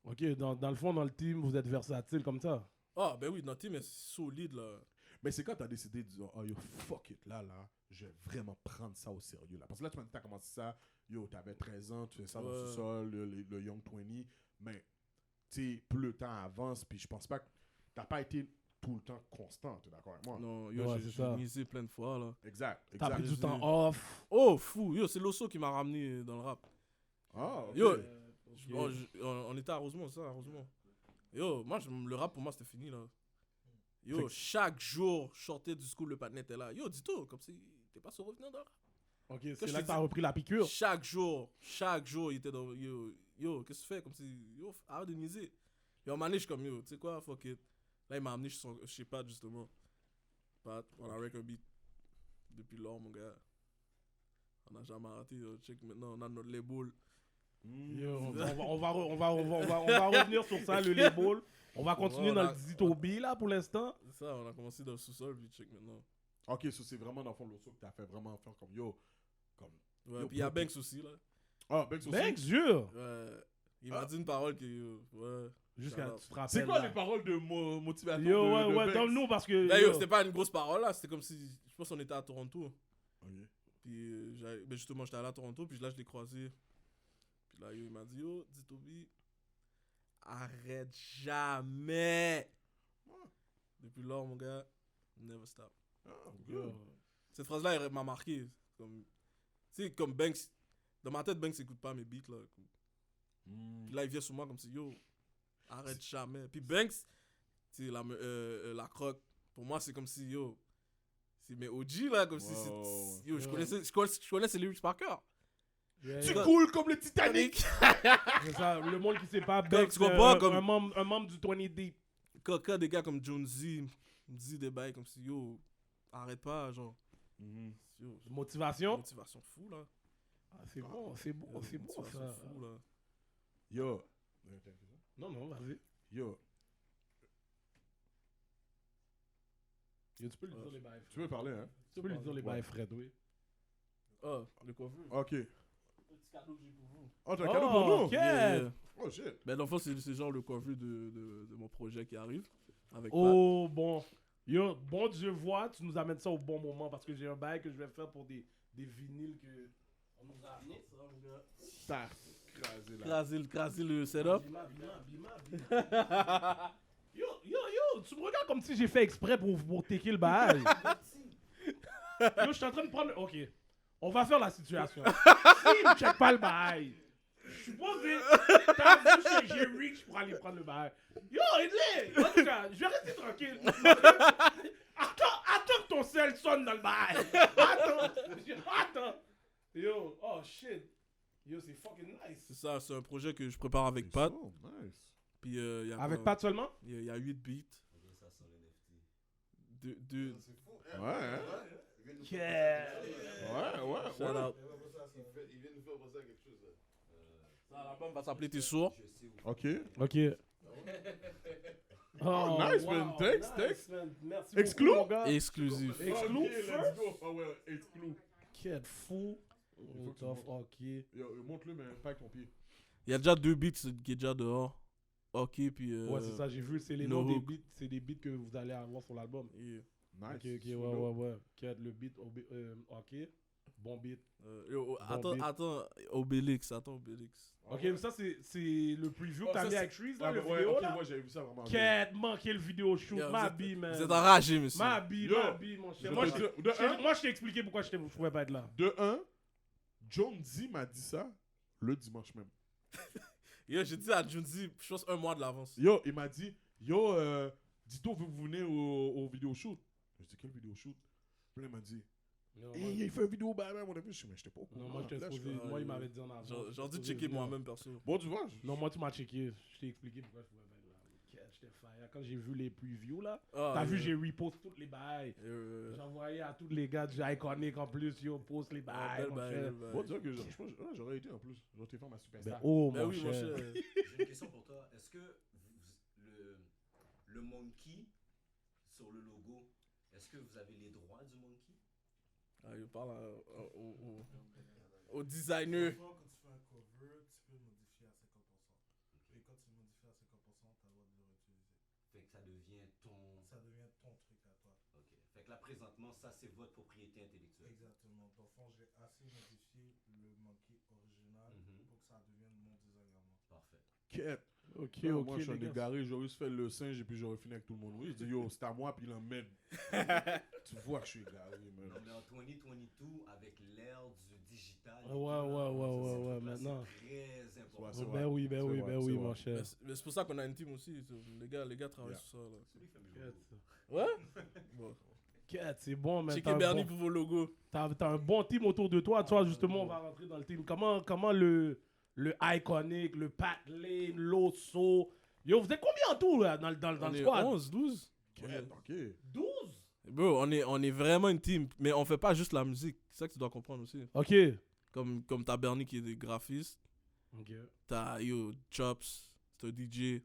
Ok, dans le fond, dans le team, vous êtes versatile comme ça. Ah, ben oui, notre team est solide, là. Mais c'est quand t'as décidé de dire, oh yo, fuck it, là, je vais vraiment prendre ça au sérieux, là. Parce que là, tu m'as dit, t'as commencé ça, yo, t'avais 13 ans, tu fais ça dans le Ouais. sous-sol, le Young 20, mais, tu sais, plus le temps avance, puis je pense pas que t'as pas été tout le temps constant, t'es d'accord avec moi? Non, yo, Ouais, j'ai c'est ça. misé plein de fois, là. Exact, T'as exact. pris du je temps dis- off. Oh, fou, yo, c'est Loso qui m'a ramené dans le rap. Ah, ok. Yo, Ok. Oh, on était à Rosemont, ça, à Rosemont. Yo, moi, le rap pour moi, c'était fini, là. Yo, Fait que- chaque jour, je sortais du school, le patinet était là. Yo, dis-toi, comme si t'es pas sur revenir dans le rap. Ok, je c'est te là que t'as dis- repris la piqûre. Chaque jour, il était dans. Yo, qu'est-ce que tu fais? Comme si. Yo, arrête de niaiser. Yo, un je suis comme, yo, tu sais quoi, fuck it. Là, il m'a amené chez Pat, justement. Pat, on a rec un beat. Depuis lors, mon gars. On a jamais arrêté, yo. Check maintenant, on a notre label. Yo, on va revenir sur ça, le label. On va continuer Ouais, dans on le a- Zitobi, là, pour l'instant. C'est ça, on a commencé dans le sous-sol, puis check maintenant. Ok, ça c'est vraiment dans le fond le saut que t'as fait vraiment faire comme yo. Comme... Ouais, Yo, puis il y a bro, Banks aussi, là. Ah, Banks aussi. Mec, jure. Ouais. Il m'a Ah. dit une parole que. Ouais. Jusqu'à Shout out. tu te rappelles. C'est quoi là. les paroles de motivation Yo, de ouais, Banks? donne-nous parce que. D'ailleurs, yo, c'était pas une grosse parole, là. C'était comme si. Je pense qu'on était à Toronto. Ok. Puis, ben justement, j'étais allé à Toronto, puis là, je l'ai croisé. Puis là, yo, il m'a dit, yo, dis Toby, arrête jamais. Depuis lors, mon gars, never stop. Ah, yo. good. Cette phrase-là, elle m'a marqué. Comme, tu sais, comme Banks, dans ma tête, Banks écoute pas mes beats, là. Puis là, il vient sur moi comme si, yo, arrête jamais. Puis Banks, tu sais, la croque, pour moi, c'est comme si, yo, c'est mes OG, là, comme si Wow. c'est. Yo, je connais ses lyrics par cœur. Yeah, Tu yeah. coules comme le Titanic. C'est ça, le monde qui sait pas, Comme Banks, tu comprends, comme- un membre du 20 Deep. Quand des gars comme Jonesy me disent des bails comme si, yo, arrête pas, genre. Yo, Motivation. motivation fou, là. Ah, c'est bon, c'est bon, Yo, c'est bon motivation ça. fou, là. Yo. Non, vas-y. Yo. Yo, tu peux lui dire les bails. Tu veux parler, hein? Tu peux lui dire les Ouais. bails, Fred, oui. Ah, le coiffure. Ok. Petit cadeau que j'ai pour vous. Oh, t'as un cadeau pour nous? ok. Yeah. Oh, shit. Ben, dans le fond, c'est genre le coiffure de mon projet qui arrive. Avec Oh, bon. Yo, bon Dieu voit, tu nous amènes ça au bon moment parce que j'ai un bail que je vais faire pour des vinyles que On nous a amené ça, mon gars. Ça, crasé là. Craser le setup. Bima. Yo, tu me regardes comme si j'ai fait exprès pour taker le bail. Yo, je suis en train de prendre. Ok, on va faire la situation. S'il ne check pas le bail, je suis posé. T'as vu, j'ai reach pour aller prendre le bail. Yo, aide-les. En tout cas, je vais rester tranquille. Attends que ton sel sonne dans le bail. Attends. Yo, oh shit. Yo, c'est fucking nice. C'est ça, c'est un projet que je prépare avec Pat. Oh, nice. Puis il y a Avec comme- Pat seulement? Il y a 8 beats. Ça sent les NFT. Deux. Ouais, hein. Yeah. Ouais. Shout out. Il vient nous faire penser à quelque chose. Ça, l'album va s'appeler T'es sourd. Je sais où. Ok. Ok. Oh, nice, man. Thanks. Man. Merci Exclu? beaucoup, mon gars. Exclusif. Exclu Ok, first? let's go. Ah ouais, exclu. Quel fou. faut que tu Tough, montes. ok. Yo, montre-le, mais pas avec ton pied. Il y a déjà 2 beats qui est déjà dehors. Ok, puis. Ouais, c'est ça, j'ai vu, c'est les No noms des Hook. beats, c'est des beats que vous allez avoir sur l'album. Yeah. Nice. Ok, ouais. Quel le beat, ok. Bon beat. Attends, Obélix. Ok, mais ça, c'est le preview que Oh, t'as ça, mis c'est- avec Trees, là, Ah, le ouais, vidéo, ok, là. moi j'avais vu ça vraiment. Quête, manqué le vidéo shoot, Yo, ma vous bille, man. êtes enragé, monsieur. Ma bille, Yo. mon Je cher. vais Moi, te dire, de un, moi, je t'ai expliqué pourquoi je pouvais pas être là. De un, Jonesy m'a dit ça le dimanche même. Yo, j'ai dit à Junzi, je pense 1 mois de l'avance. Yo, il m'a dit, yo, dis-toi, vous venez au vidéo shoot. Je dis, quel vidéo shoot? Puis là, il m'a dit, Non, hey, il fait un vidéo bah mon avis. Je dis, mais j'étais pas au courant. moi, je t'ai Là, exposé. fais, Moi, il m'avait dit en avance. J'ai dû Je checker t'ai moi-même, perso. Bon, tu vois. Non, moi, tu m'as checké. Je t'ai expliqué pourquoi je pouvais pas être là. Quête, j'étais fire. Quand j'ai vu les previews, là, Ah, t'as vu, yeah. j'ai repost toutes les bails. J'envoyais à tous les gars du Iconic en plus, yo, post les bails, mon cher. Bon, tu vois que je pense que j'aurais été en plus. J'aurais été faire ma superstar. Oh, Ben mon oui, mon cher. cher. J'ai une question pour toi. Est-ce que le monkey sur le logo, est-ce que vous avez les droits du monkey? Ah, il parle au designer. Quand tu fais un cover, tu peux le modifier à 50%. Et quand tu le modifies à 50%, tu as le droit de le réutiliser. Fait que ça devient ton. Ça devient ton truc à toi. Ok. Fait que là, présentement, ça, c'est votre propriété intellectuelle. Exactement. Dans le fond, j'ai assez modifié le monkey original Mhm. pour que ça devienne mon design à moi. Parfait. Quête. Ok, Non, ok, moi, je suis un les gars. égaré, j'aurais juste fait le singe et puis j'aurais fini avec tout le monde. Oui, je dis, yo, c'est à moi, puis il en met. Tu vois que je suis égaré, man. Non, mais en 2022, avec l'ère du digital, Ouais, ouais, maintenant. c'est très important. C'est vrai. Ben oui, C'est vrai, c'est mon vrai. cher. Mais c'est pour ça qu'on a une team aussi. Les gars travaillent Yeah. sur ça. Là. Celui qui fait mes logos. Ouais? Bon. Quête, c'est bon, man. Checkez Bernie pour vos logos. T'as un bon team autour de toi. Toi, justement, on va rentrer dans le team. Comment le Iconic, le Pat Lane, l'Osso. Yo, vous êtes combien en tout là, dans On le est squad? 11, 12. Quête, ok. 12? Bro, on est vraiment une team. Mais on fait pas juste la musique. C'est ça que tu dois comprendre aussi. Ok. Comme t'as Bernie qui est des graphistes. Ok. T'as Chops, c'est un DJ. Il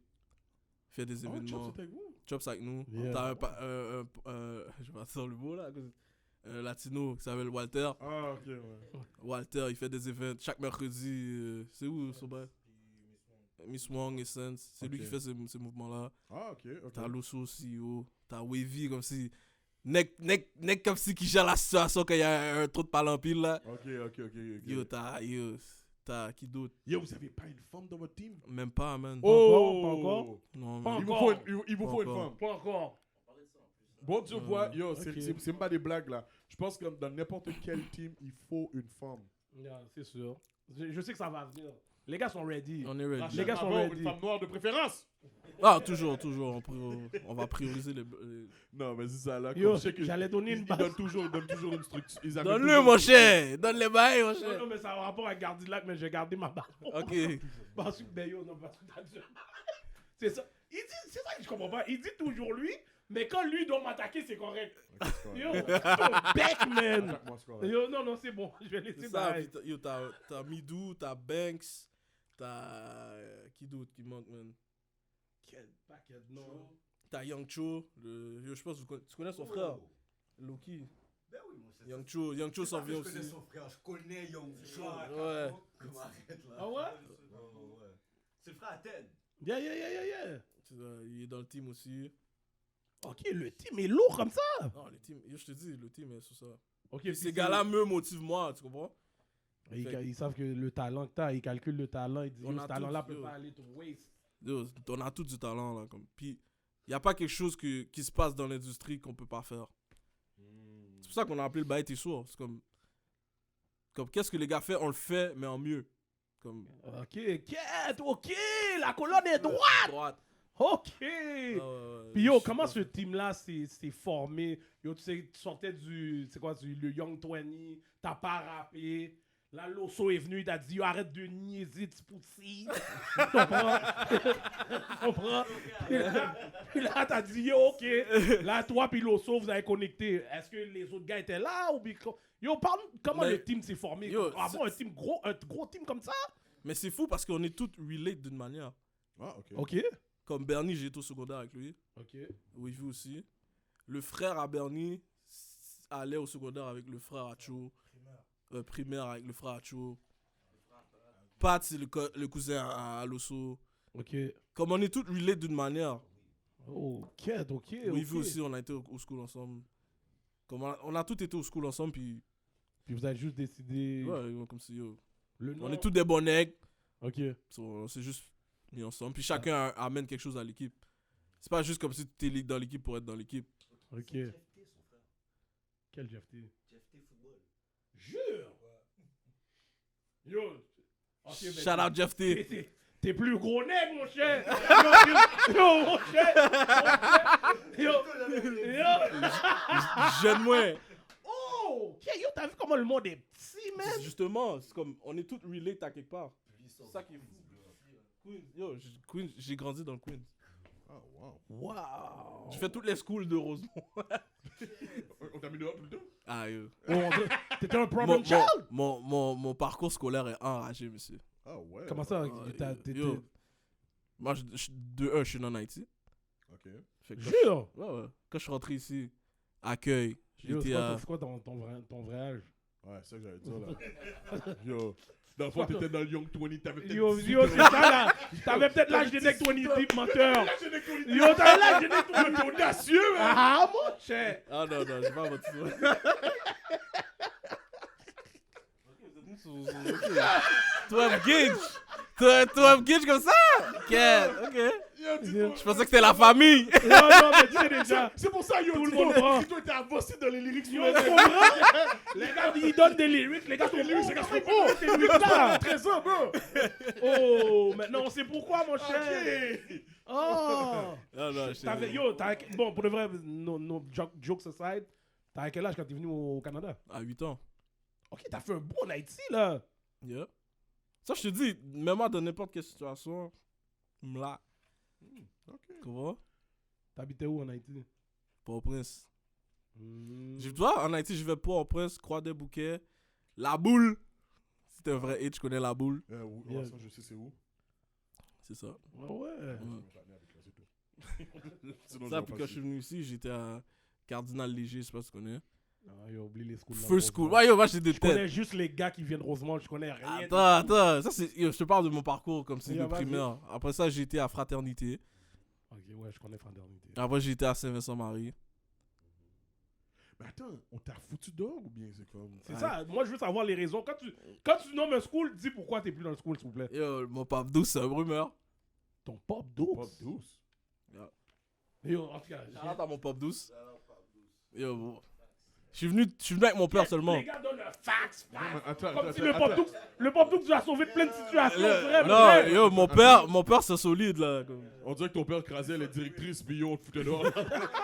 fait des Oh, événements. Chop, c'était avec vous? Chops avec nous. Yeah. T'as je vais sortir le mot là. Un latino qui s'appelle Walter. Ah, ok, ouais. Walter, il fait des événements chaque mercredi. C'est où, Soba? Miss Wong, Essence. C'est lui Ok. qui fait ces mouvements-là. Ah, ok, ok. T'as Loso aussi, yo. T'as Wavy comme si. Neck comme si qui gère la situation quand il y a un trou de palampile là. Ok. Yo, t'as qui d'autre? Yo, vous avez pas une femme dans votre team? Même pas, man. Oh! Pas encore? Non, Pas man. Il vous encore. faut une Encore. femme. Pas encore. Bon, tu vois, yo, ok. c'est même pas des blagues là. Je pense que dans n'importe quel team, il faut une femme. Yeah, c'est sûr. Je sais que ça va venir. Les gars sont ready. On est ready. Les gars sont Avoir ready. une femme noire de préférence. Ah, toujours. On va prioriser les. Non, mais c'est ça là. Yo, comme je sais que j'allais donner une ils base. donnent toujours une structure. Ils amènent Donne-le, toujours- mon cher. Donne les bails, mon Non, cher. non, mais ça a un rapport avec Gardilac, mais j'ai gardé ma barre. Ok. Parce que, ben yo, non, parce que t'as dit. C'est ça. C'est ça que je comprends pas. Il dit toujours lui, mais quand lui doit m'attaquer, c'est correct. Ok, c'est correct. Yo, ton bec, man. Attaque-moi, c'est correct. Yo, non, c'est bon. Je vais C'est laisser ça. pareil. Puis t'as Midou, t'as Banks, t'as. Qui d'autre qui manque, man? Quel paquet de noms. T'as Young Cho. Je pense que tu connais son frère, Oh. Loki. Ben oui, mon cher. Young Cho s'en vient Je connais aussi. son frère, je connais Young Cho. Ouais. Comment arrête là? Ah ouais? Oh, ouais. C'est le frère à Ted. Yeah. Il est dans le team aussi. Ok, le team est lourd comme ça. Non, le team, je te dis, le team est sur ça. Ok, Puis ces gars-là me motivent moi, tu comprends? Ils savent que le talent que t'as, ils calculent le talent, ils disent On yo, a ce talent-là tout, peut yo. pas aller to waste. Yo, on a tout du talent, là. Puis, il n'y a pas quelque chose qui se passe dans l'industrie qu'on peut pas faire. C'est pour ça qu'on a appelé le bail t'es sourd. C'est comme qu'est-ce que les gars font, on le fait, mais en mieux. Comme, Ok, quête, ok, la colonne est droite. droite. Ok. Ouais. Puis yo, comment ce team-là s'est formé? Yo, tu sais, tu sortais le Young 20, t'as pas rappé. Là, Loso est venu, il t'a dit, yo, arrête de niaiser, tu poussi. Tu comprends? Tu comprends? Puis là, t'as dit, yo, ok. Là, toi puis Loso, vous avez connecté. Est-ce que les autres gars étaient là ou bien... Yo, parle comment Mais- le team s'est formé. Yo, Avant, un gros team comme ça? Mais c'est fou parce qu'on est tous relate d'une manière. Ah, ok. Ok. Comme Bernie, j'ai été au secondaire avec lui. Ok. Oui, vous aussi. Le frère à Bernie allait au secondaire avec le frère à Cho. Primaire avec le frère à Cho. Pat, c'est le cousin à Loso. Ok. Comme on est tous relate d'une manière. Ok. Oui, vous aussi, on a été au school ensemble. Comme on a tous été au school ensemble, puis Puis vous avez juste décidé ouais, comme si yo. le nom. On est tous des bons nègres. Ok. So, on s'est juste mis ensemble. Puis chacun amène quelque chose à l'équipe. C'est pas juste comme si tu étais dans l'équipe pour être dans l'équipe. Ok. Jeff T, son frère. Quel Jeff T? Jeff T football. Jure! Yo! Ok, mais Shout out Jeff T. T'es plus gros nègre, mon cher! Yo, mon cher! Yo! Jeune moins. Oh! Ok, yo, t'as vu comment le monde est petit, man? Justement, c'est comme on est tous relate à quelque part. Lui, C'est ça qui est fou. Queens, yo, Queens, j'ai grandi dans le Queens. Ah, wow. Wow! J'ai fait toutes les schools de Rosemont. On t'a mis dehors tout le temps? Ah, yo. T'étais un problem child? Mon parcours scolaire est enragé, monsieur. Ah, ouais. Comment ça? Ah, yo. Moi, je suis né en Haïti. Ok. Fait que Jure! ouais. Quand je suis rentré ici, accueil, Yo, j'étais à... c'est quoi ton vrai âge? Ouais, c'est ça que j'allais dire, là. Yo. Dans le fond, t'étais dans le Young 20, t'avais peut-être Yo, 18 yo, ans. c'est ça là! T'avais peut-être l'âge de Neck 20 Deep, menteur! Yo, t'avais l'âge de Neck 20 T'es audacieux, man! Ah, mon cher! Ah non, j'ai pas menti. 12 gauge! 12 gauge comme ça? Ok. Yo, dis-moi. Je pensais que c'était la famille. Non, mais tu sais déjà! C'est pour ça, yo, Tout le dis-moi, monde prend. Tito était avancé dans les lyrics. Yo, tu comprends? Les gars, ils donnent des lyrics, les gars sont lyrics, bons, les gars sont bons, ces lyrics-là! 13 ans, bro! Oh, maintenant on sait pourquoi, mon cher! Ok! Oh! Ah non, Bon, pour de vrai, no jokes aside, t'avais quel âge quand t'es venu au Canada? À 8 ans. Ok, t'as fait un bout en Haïti, là! Yeah. Ça, je te dis, même moi, dans n'importe quelle situation, m'la. Ok. Comment? T'habitais où en Haïti? Port-au-Prince. Hmm. Tu vois, en Haïti, je vais Port-au-Prince, Croix-des-Bouquets, La Boule. C'était un vrai hit, je connais La Boule. Ouais, ça, je sais c'est où. C'est ça. Ah ouais. Sinon, Ça, j'aurais puis pas quand je su. suis venu ici, j'étais à Cardinal Léger, je sais pas si tu connais. Ah, yo, oublie les schools. là, First school. Rosemont. Ouais, yo, moi, j'ai des Je têtes. connais juste les gars qui viennent de Rosemont, je connais rien. Attends. Ça, c'est. Yo, je te parle de mon parcours comme c'est Yeah, le vas-y. primaire. Après ça, j'ai été à Fraternité. Ok, ouais, je connais Fraternité. Après, j'ai été à Saint-Vincent-Marie. Mais attends, on t'a foutu dehors ou bien c'est comme. C'est ça, moi je veux savoir les raisons. Quand tu nommes un school, dis pourquoi t'es plus dans le school, s'il vous plaît. Yo, mon pape douce, c'est un rumeur. Ton pop douce. Pop douce. Yo, en tout cas, Shout-out à mon pop douce. Yo, bon. Je suis venu avec mon père seulement. les gars donnent un fax. Non, mais attends, Comme attends, si attends. le pop douce nous a sauvé de plein de situations. Non, yo, mon père, c'est solide, là. On dirait que ton père crasait les directrices, puis yo, on te foutait dehors.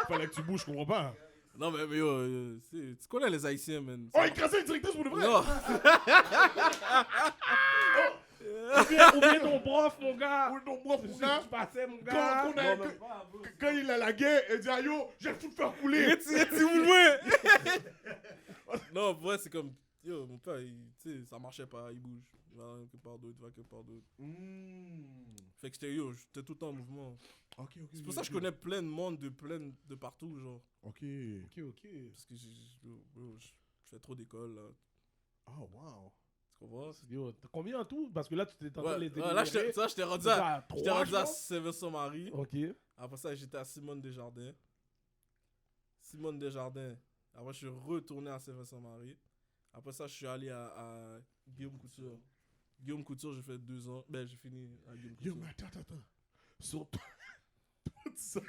Fallait que tu bouges, je comprends pas. Non, mais yo, tu connais les Haïtiens, man. Oh, il crasait les directrices pour de vrai! Non. Oubliez ton prof, mon gars. Ou ton prof, mon Tu gars. passais, mon Quand, gars. qu'on a- quand il a la guerre, il dit ah, yo, j'ai tout faire couler. Non, ouais, c'est comme. Yo, mon père, tu sais, ça marchait pas, il bouge. Il va quelque part d'autre, il va quelque part d'autre. Fait que j'étais tout le temps en mouvement. Ok. C'est pour ça que je connais plein de monde de partout, genre. Ok. Ok. Parce que je fais trop d'école, là. Oh, wow. Tu comprends? Yo, t'as combien en tout? Parce que là, tu t'es en train de les Là, j'étais rendu à trois, je pense. Saint-Vincent-Marie. Ok. Après ça, j'étais à Simone Desjardins. Après, je suis retourné à Saint-Vincent-Marie. Après ça, je suis allé à Guillaume Couture. Guillaume Couture, j'ai fait 2 ans. Ben, j'ai fini à Guillaume Yo, Couture. mais attends. Sur tout ça,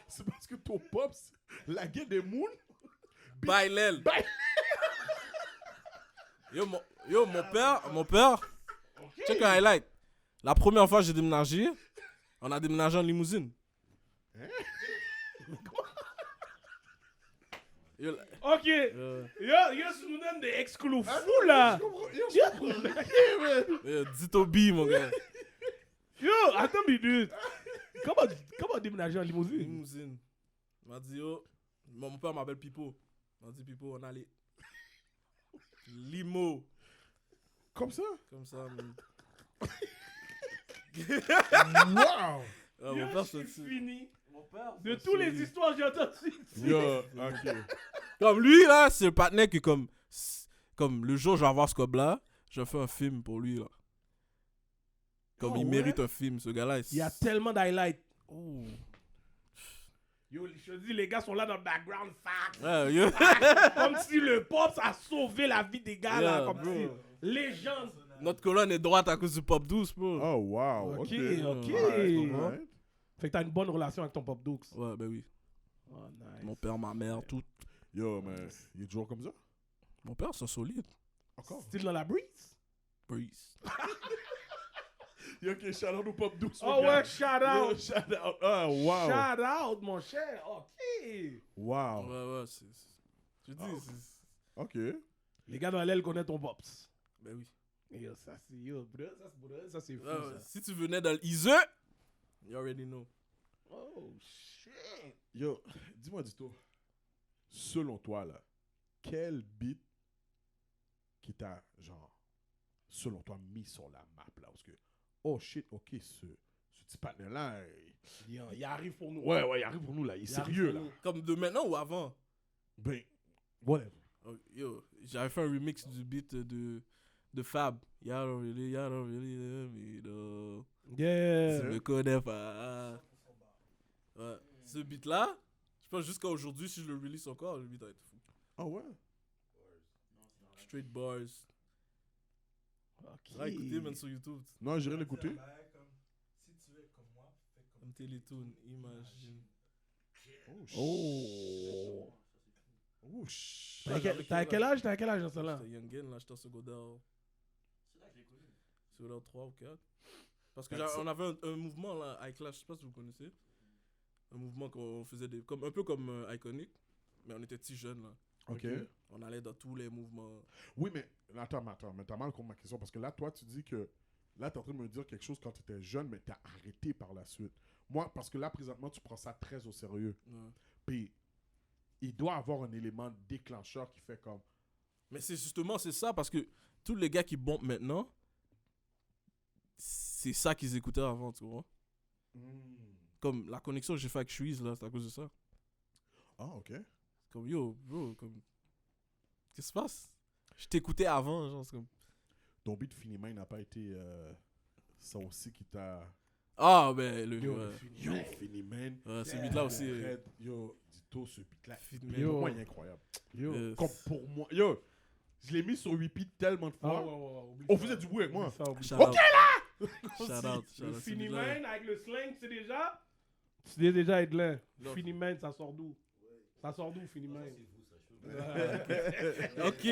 c'est parce que ton pops, la gueule des moules. Bailel. Bailel. Mon père, check un highlight. La première fois que j'ai déménagé, on a déménagé en limousine. Yo, Ok. Yo, tu nous donnes des exclus fous là. dis Toby, mon gars. Yo, attends une minute. Comment déménager en limousine? Limousine. Il m'a dit, yo, mon père m'appelle Pipo. Il m'a dit, Pipo, on allait. Limo. Comme ça? Comme ça, man. Wow! Mon Yo, père, je suis c'est fini. Mon père, De toutes les histoires que j'ai entendues. Yo, ok. Comme lui, là, c'est le partenaire qui, comme le jour où je vais avoir ce cob-là, je fais un film pour lui, là. Comme Oh, il ouais? mérite un film, ce gars-là. Il y a tellement d'highlights. Oh. Yo, je te dis, les gars sont là dans le background. Fact. Ouais, yo. Comme si le pop a sauvé la vie des gars là. Yeah, Comme bro. si. Légende. Notre colonne est droite à cause du Pop Douce, bro. Oh, wow. Ok, Ok. ok. Alright. Fait que t'as une bonne relation avec ton pop Dukes. Ouais, ben oui. Oh, nice. Mon père, ma mère, tout. Yo, mais il est toujours comme ça? Mon père, c'est solide. Encore? Style dans la breeze? Breeze. Yo, ok, shout out au Pop Douce. Oh ouais, shout Yo, out. shout out. Ah, wow. Shout out, mon cher. Ok. Wow. Ouais, je dis, Ok. Les gars dans l'aile connaissent ton pops. ben oui. Yo, ça c'est yo, bro. Ça c'est fou. Ouais, ouais. Ça. Si tu venais dans l'Ise, you already know. Oh shit. Yo, dis-moi, Dito, selon toi, là, quel beat qui t'a, genre, selon toi, mis sur la map, là? Parce que, oh shit, ok, ce petit partenaire-là, Il arrive pour nous. ouais, il arrive pour nous, là, il est Il arrive sérieux, pour là. nous. Comme de maintenant ou avant? Ben, whatever. Oh, yo, j'avais fait un remix du beat de Fab. Y'all don't really love me, though. Yeah. Tu me connais pas. Ouais. Ce beat-là, je pense jusqu'à aujourd'hui, si je le release encore, le beat va être fou. Ah ouais? Straight bars. Ok. Va écouter, même sur YouTube. Non, j'irai l'écouter. Si tu veux être comme moi, fais comme Comme Télétoon, imagine. Oh. Oh, shit. T'as quel âge? T'as quel âge dans celle-là? J'étais youngin, là, j'étais en secondaire. Secondaire 3 ou 4. Parce que Ben, on avait un mouvement là, High Clash, je sais pas si vous connaissez. Un mouvement qu'on faisait un peu comme Iconic, mais on était petits jeunes là. Ok. On allait dans tous les mouvements. Oui, mais attends, mais t'as mal compris ma question parce que là, toi, tu dis que là, t'es en train de me dire quelque chose quand t'étais jeune, mais t'as arrêté par la suite. Moi, parce que là, présentement, tu prends ça très au sérieux. Ouais. Puis, il doit avoir un élément déclencheur qui fait comme. Mais c'est justement c'est ça parce que tous les gars qui bombent maintenant, c'est ça qu'ils écoutaient avant, tu vois. Comme la connexion que j'ai fait avec Shreeze là, c'est à cause de ça. Ah, ok. Comme yo, bro, comme qu'est-ce qui se passe? Je t'écoutais avant, genre c'est comme Ton beat Finiment n'a pas été ça aussi qui t'a. ah ben le Yo, Yo, Finiment. ce beat là aussi. Yo, Dito, ce beat-là. Finiment. Pour moi, il est incroyable. Yo. Comme pour moi. Yo, je l'ai mis sur repeat tellement de Ah fois. ouais. On faisait du bruit avec moi. Shout Ok, out. là! Shout out. Le ce Fini beat-là. Man avec le slang, c'est déjà. C'est déjà Edlin. Non. Fini Man, ça sort d'où? Ça sort d'où, Fini Man? Ok.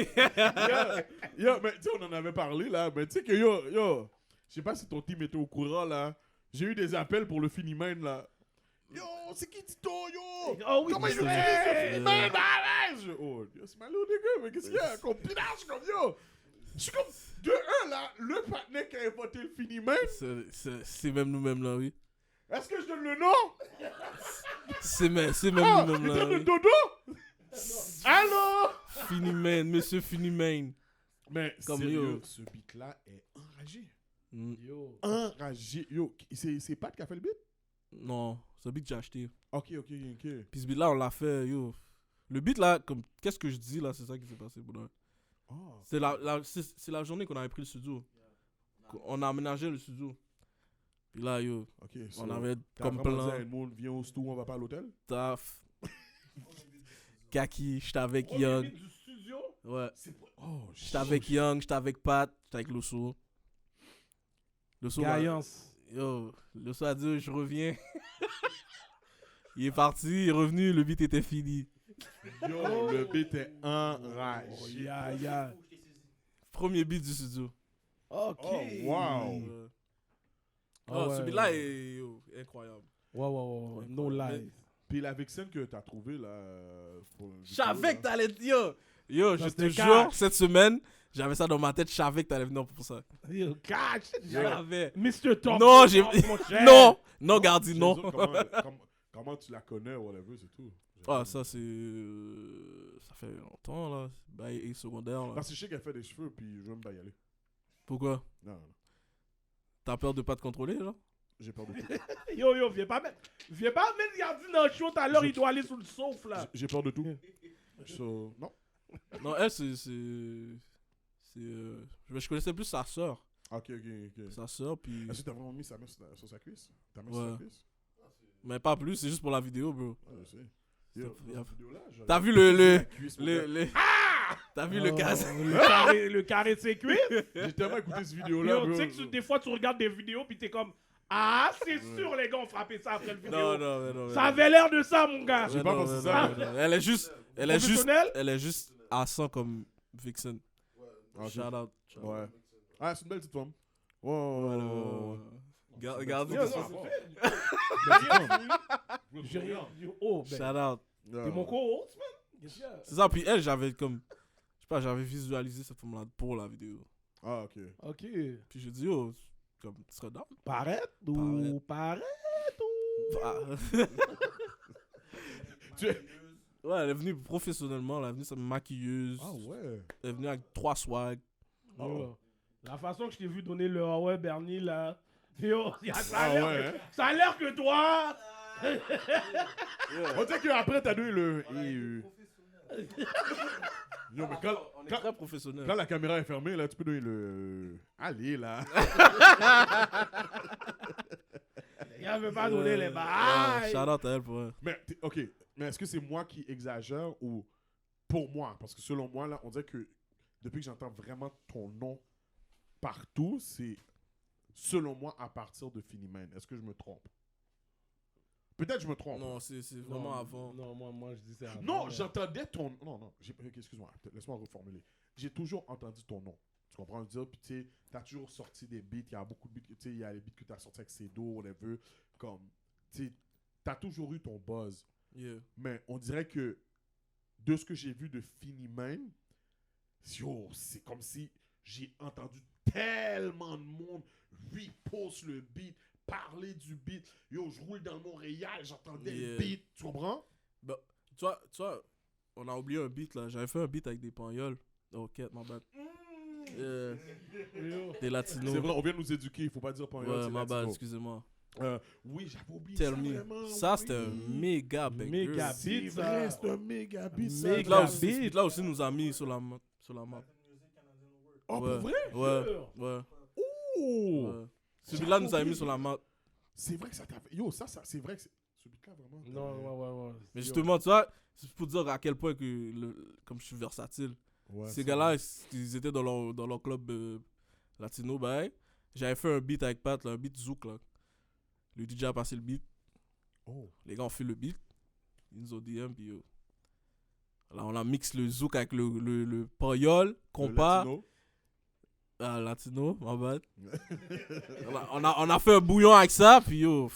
Yo, mais tu sais, on en avait parlé là, mais tu sais que yo, je sais pas si ton team était au courant là. J'ai eu des appels pour le Finiment là. Yo, c'est qui Tito, yo? Oh oui, Comment il c'est utilise vrai. le Finiment? Oh, yo, c'est malou, les gars, mais qu'est-ce qu'il y a? Comme pinage, comme yo. Je suis comme, de un là, le partenaire qui a inventé le Finiment, C'est même nous-mêmes là, oui. est-ce que je donne le nom? C'est même Ah, nous-mêmes il là. donne le Oui. dodo? Allô? Finiment, monsieur Finiment. Mais Comme sérieux, yo. ce beat là est enragé. Mm. Yo. Enragé. Yo, c'est Pat qui a fait le beat? Non, c'est un beat que j'ai acheté. Ok. Puis ce beat là, on l'a fait, yo. Le beat là, comme qu'est-ce que je dis là, c'est ça qui s'est passé, Bouddha. Oh. C'est la journée qu'on avait pris le studio. On a aménagé le studio. Puis là, yo, Ok, on avait t'as comme vraiment dit à plan, Edmond, viens au stu, on va pas à l'hôtel? taf. Kaki, j'étais avec On Young. du studio. Ouais. Oh, J'étais avec Young, j'étais avec Pat, j'étais avec Loso. Loso, Gaillance. yo, Loso a dit je reviens. Il est parti, il est revenu, le beat était fini. Yo, le beat est enragé. Yeah. Premier beat du studio. Ok. Oh, wow. Oh, ouais. celui-là est yo, incroyable. Ouais. No lie. Puis la vixen que t'as trouvé là. Pour le Je savais vidéo, que t'allais yo. Yo, Ça, je te c'était jure, cash. cette semaine, j'avais ça dans ma tête, je savais que t'allais venir pour ça. Yo, catch. Je savais. Mr. Top. Non, j'ai. Mon cher. Non, Gardi, les non. autres, comment tu la connais, whatever, c'est tout. Ah, ça, c'est. Ça fait longtemps, là. Bah, et secondaire, là. Parce que je sais qu'elle fait des cheveux, puis je veux même pas y aller. Pourquoi? Non. T'as peur de pas te contrôler, genre? J'ai peur de tout. Yo, viens pas mettre Yardi dans le show tout à l'heure, il doit aller sous le souffle là. J'ai peur de tout. So, non. Non, elle, c'est. Je connaissais plus sa soeur. Ok. Sa soeur, puis. Est-ce que t'as vraiment mis sa main sur sa cuisse? Ta main Ouais. sur sa cuisse? Mais pas plus, c'est juste pour la vidéo, bro. Ouais, je sais. Yo, Y'a- dans cette vidéo-là, j'aurais- T'as vu la cuisse, mon gars. T'as vu le gaz? Le carré de ses cuisses. J'ai tellement écouté cette vidéo-là, Yo, bro. tu sais que des fois tu regardes des vidéos puis t'es comme c'est sûr les gars ont frappé ça après le vidéo. Non. Ça avait l'air de ça mon gars. J'ai pas pensé ça. non. Elle est juste. Professionnel? Elle est juste à 100 comme Vixen. Ok. Shout out. Ouais. Ah, c'est une belle petite femme. Ouais. Regardez. Yo, Oh, ben, Shout out. t'es mon co-host, man. Qu'est-ce qu'il y a? C'est ça, puis elle, j'avais comme. Je sais pas, j'avais visualisé cette femme-là pour la vidéo. Ah, ok. Ok. Puis j'ai dit, oh, comme, tu serais down? Paraître ou paraître ou. Ah. Tu es... Ouais, elle est venue professionnellement, elle est venue comme maquilleuse. Ah, ouais. Elle est venue avec 3 swags. Yo, la façon que je t'ai vu donner le ouais Bernie là. Yo, ça Ah, a l'air ouais. ça a l'air que toi. On dirait qu'après, t'as donné le. Yo, mais On est très professionnel. quand la caméra est fermée, là, tu peux donner le. Allez, là. Il veut pas donner les bails. Shout out à elle pour elle. Mais, ok. Mais est-ce que c'est moi qui exagère ou pour moi? Parce que selon moi, là, on dirait que depuis que j'entends vraiment ton nom partout, c'est selon moi à partir de Finimane. Est-ce que je me trompe? Peut-être que je me trompe. Non, c'est vraiment avant. Non, moi je dis c'est avant. Non, j'entendais ton... Non. Ok, excuse-moi. Laisse-moi reformuler. J'ai toujours entendu ton nom. Tu comprends? Je veux dire, puis tu sais, t'as toujours sorti des beats. Il y a beaucoup de beats. Tu sais, il y a les beats que t'as sortis avec Cedo, whatever. Comme, tu sais, t'as toujours eu ton buzz. Yeah. Mais on dirait que de ce que j'ai vu de Finimane, yo, c'est comme si j'ai entendu tellement de monde repost le beat, parler du beat. Yo, je roule dans le Montréal, j'entendais le Yeah. beat. Tu comprends? Bah, tu vois, on a oublié un beat là. J'avais fait un beat avec des pagnols. Ok, my bad. Des latinos. C'est vrai, on vient de nous éduquer, il faut pas dire pas Ouais, my bad, excusez-moi. Oui, j'avais oublié Tell ça me. vraiment. Ça, oui. c'était un méga banger. Méga C'est beat, vrai, ça. c'est un méga beat. ça. Méga Là beat. aussi, ce beat-là aussi nous a mis sur la map. Oh, Ouais. pour vrai? Ouais. Oh! Ouais. Celui-là nous a mis sur la map. C'est vrai que ça t'a fait. Yo, ça, c'est vrai que c'est. Ce beat-là, vraiment. Non, ouais. Mais justement, tu vois, c'est pour dire à quel point que, comme je suis versatile. Ouais, Ces c'est gars-là, ils étaient dans leur club latino, bah, j'avais fait un beat avec Pat, là, un beat zouk, là. Le DJ a passé le beat. Oh. Les gars ont fait le beat. Ils nous ont DM, puis yo. Là, on a mixé le zouk avec le payol, Le compas. latino. Latino, my bad. on a fait un bouillon avec ça, puis yo,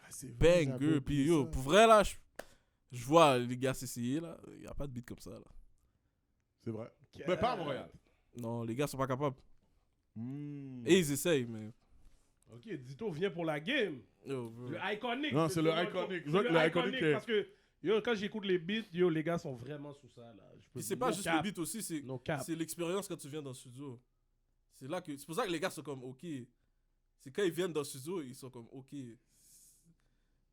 Ah, c'est vrai, j'avais banger. oublié Puis yo, ça. pour vrai, là, je vois les gars s'essayer, là. Il n'y a pas de beat comme ça, là. C'est vrai. Mais pas à Montréal. Non, les gars sont pas capables. Hmm. Et ils essayent, mais. Ok, Dito vient pour la game. Yo, bro. Le iconic. Non, c'est le vraiment iconic. C'est Je vois que le iconic est- parce que yo, quand j'écoute les beats, yo, les gars sont vraiment sous ça là. Je peux Puis c'est no pas juste cap, le beat aussi, c'est No cap. c'est l'expérience quand tu viens dans le studio. C'est là que c'est pour ça que les gars sont comme OK. C'est quand ils viennent dans le studio, ils sont comme OK.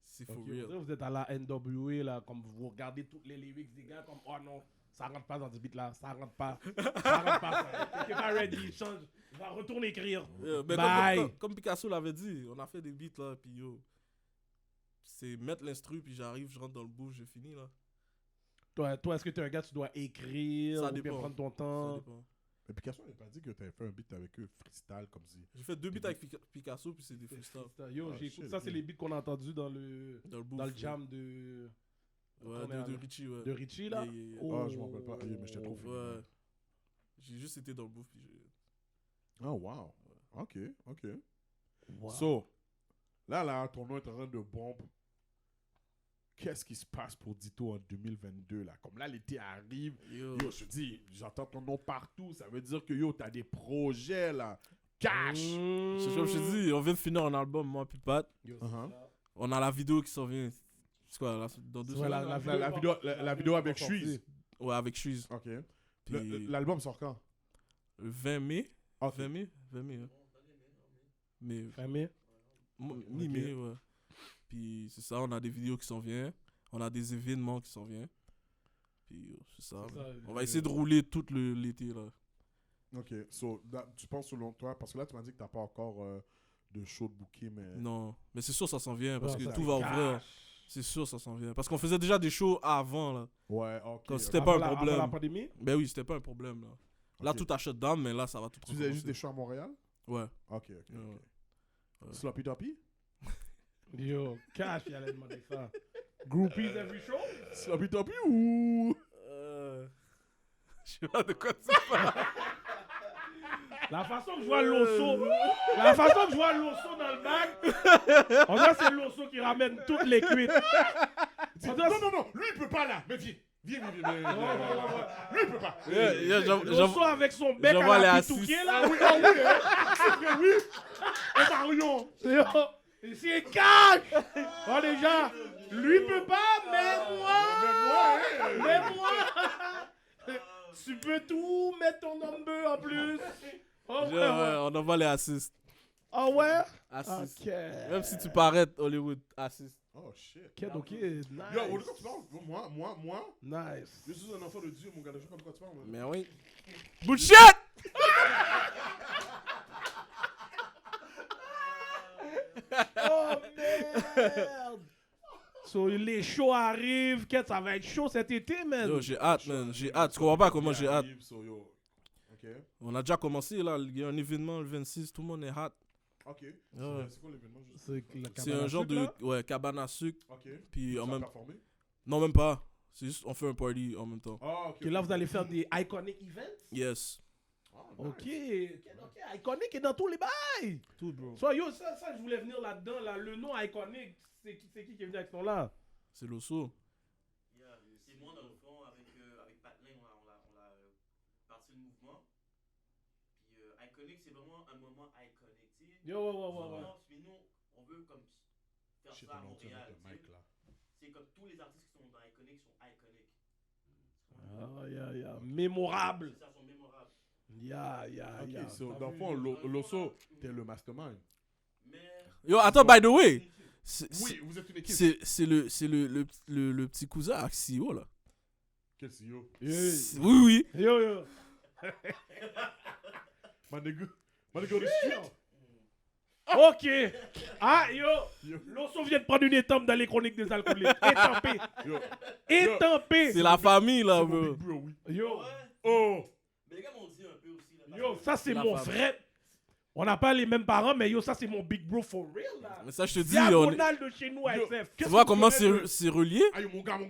C'est for Ok, real. vous êtes à la NWA là, comme vous regardez toutes les lyrics des gars, comme oh non, ça rentre pas dans ce beat là, ça rentre pas. Ça rentre pas. T'es pas ready, change. Va retourner écrire. Mais Bye. comme Picasso l'avait dit, on a fait des beats là, puis yo. C'est mettre l'instru, puis j'arrive, je rentre dans le booth, j'ai fini là. Toi, est-ce que t'es un gars, tu dois écrire, Ça ou bien dépend. prendre ton Ça temps? dépend. Mais Picasso n'a pas dit que t'avais fait un beat avec eux, freestyle, comme si. J'ai fait 2 beats avec Picasso, puis c'est des freestyles. Yo, Ah, j'écoute shit, ça, c'est ok. les beats qu'on a entendus dans le Dans le jam de Ouais, qu'on est de à- Richie, ouais. de Richie là. Yeah, yeah, yeah. Oh. Ah, je m'en rappelle pas. Mais j'étais trop fou. Ouais. J'ai juste été dans le booth, puis j'ai... Oh, wow. Ok, ok. Wow. So, là, ton nom est en train de bombe. Qu'est-ce qui se passe pour Ditto en 2022, là? Comme là, l'été arrive. Yo. Yo, je te dis, j'entends ton nom partout. Ça veut dire que, yo, t'as des projets, là. Cash! C'est comme je te dis, on vient de finir un album, moi puis Pat. Uh-huh. On a la vidéo qui s'en vient. C'est quoi, dans 2 Ouais, semaines? La vidéo avec Suisse. Ouais, avec Suisse. Ok. Puis L'album sort quand? le 20 mai. Ok. 20 mai? 20 mai, ouais. Mais, Famille. mi-mai, ouais. Puis c'est ça, on a des vidéos qui s'en viennent. On a des événements qui s'en viennent. Puis c'est ça. C'est ça, On va essayer de rouler tout l'été, là. Ok. So, tu penses selon toi, parce que là, tu m'as dit que t'as pas encore de show de booker, mais. Non, mais c'est sûr ça s'en vient parce Ouais, que ça tout va cash. ouvrir. C'est sûr ça s'en vient. Parce qu'on faisait déjà des shows avant, là. Ouais, ok. Quand ok. c'était pas un Avant la problème. pandémie? Ben oui, c'était pas un problème, là. Là, Ok. tout a shut down, mais là, ça va tout Tu faisais juste recommencer. des shows à Montréal? Ouais. Ok, ok. Ouais. Ouais. Sloppy Toppy? Yo, cash, il allait demander ça. Groupies every show? Sloppy Toppy ou. Je sais pas de quoi tu parles. La façon que je vois Loso dans le bac, on dirait que c'est Loso qui ramène toutes les cuites. On dirait que Non, lui il peut pas là. Mais viens. Viens. Lui il peut pas. Loso avec son bec j'envoie à la les pitouquée assises. là. C'est vrai, oui. Et Marion. Yo, c'est cash! Oh déjà, lui peut pas, mais moi! Tu peux tout mettre ton number en plus. Oh Ouais, ouais. on envoie les assists. Oh ouais? Assists. Ok. Même si tu parais Hollywood, assists. Oh shit. Ok, Yo, nice. de quoi tu parles? Moi, Nice. je suis un enfant de Dieu, mon gars. Je sais pas de quoi tu parles. moi. Mais oui. Bullshit! Oh merde! So les shows arrivent, qu'est-ce que ça va être chaud cet été, man? Yo, j'ai hâte, man. J'ai hâte. Tu comprends pas comment j'ai hâte. So, yo. Ok. On a déjà commencé, là. Il y a un événement le 26. Tout le monde est hâte. Ok. Ouais. C'est quoi l'événement? juste? C'est un genre de cabane à sucre. Ok. Puis en Ça a même... performé? Non, même pas. C'est juste, on fait un party en même temps. Ah, ok. Que là, vous allez faire des iconic events? Yes. Ah, Ok, nice. iconic est dans tous les bails. Tout, bro. So, yo, ça, je voulais venir là-dedans, là. Le nom iconic, c'est qui est venu avec ce nom-là? C'est l'osso. C'est moi, dans le fond, avec Patlin, on a parti le mouvement. Puis Iconic, c'est vraiment un moment iconique. Tu sais. Yo, ouais. Mais nous, on veut comme faire Shit, ça à on est en train de Montréal. mettre tu le sais. mic, là. C'est comme tous les artistes qui sont dans Iconic sont iconiques. Ah, yeah. Mémorable. Ça, sont mémorables. Yeah. Ok, so, T'as dans le vu? fond, Loso, t'es le mastermind. Mais. Yo, attends, by the way. Oui, vous êtes une équipe. C'est le petit cousin Axio, là. Quel CEO? Oui. Yo. My nigga, the street. Ok. Ah, yo. L'osso vient de prendre une étampe dans les chroniques des alcooliques. Étampé. C'est la famille, là, C'est mon bro. big bro, oui. Yo. Oh! Mais les gars m'ont dit un peu aussi. Là, Yo, ça c'est La mon femme. vrai. On n'a pas les mêmes parents, mais yo, ça c'est mon big bro for real là. Mais ça, je te dis, on est... Diagonal de chez nous à Yo, SF. Tu vois comment c'est relié? Aïe, mon gars. dans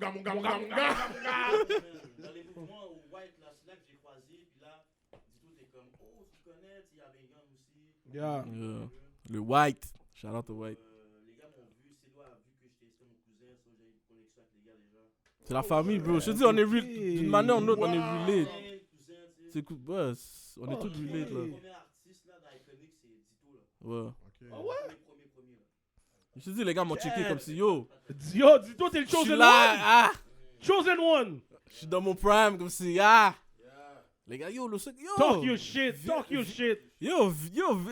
les mouvements au White, là, c'est là que j'ai croisé. Puis là, du tout, t'es comme, oh, tu connais, il y avait Young aussi. Yeah. Le White. Shout out to White. Les gars m'ont vu, Cédric a vu que c'était mon cousin, so j'ai une connexion avec les gars déjà. C'est la famille, bro. Je te dis, on est d'une manière ou d'une autre, on est relate. Cousin, tu sais. C'est cool. Ouais, on est tous relate, là. Le premier artiste là d'Iconic, c'est Ditto là. Ouais. Ah ouais? Premier là. Je te dis, les gars m'ont checké comme si, yo. Yo, dis-toi, t'es le Je suis chosen là, one. ah. Chosen one. Je suis dans mon prime, comme si, ah. Les gars, yo, le sucre, yo. Talk your shit. Talk your shit. Yo,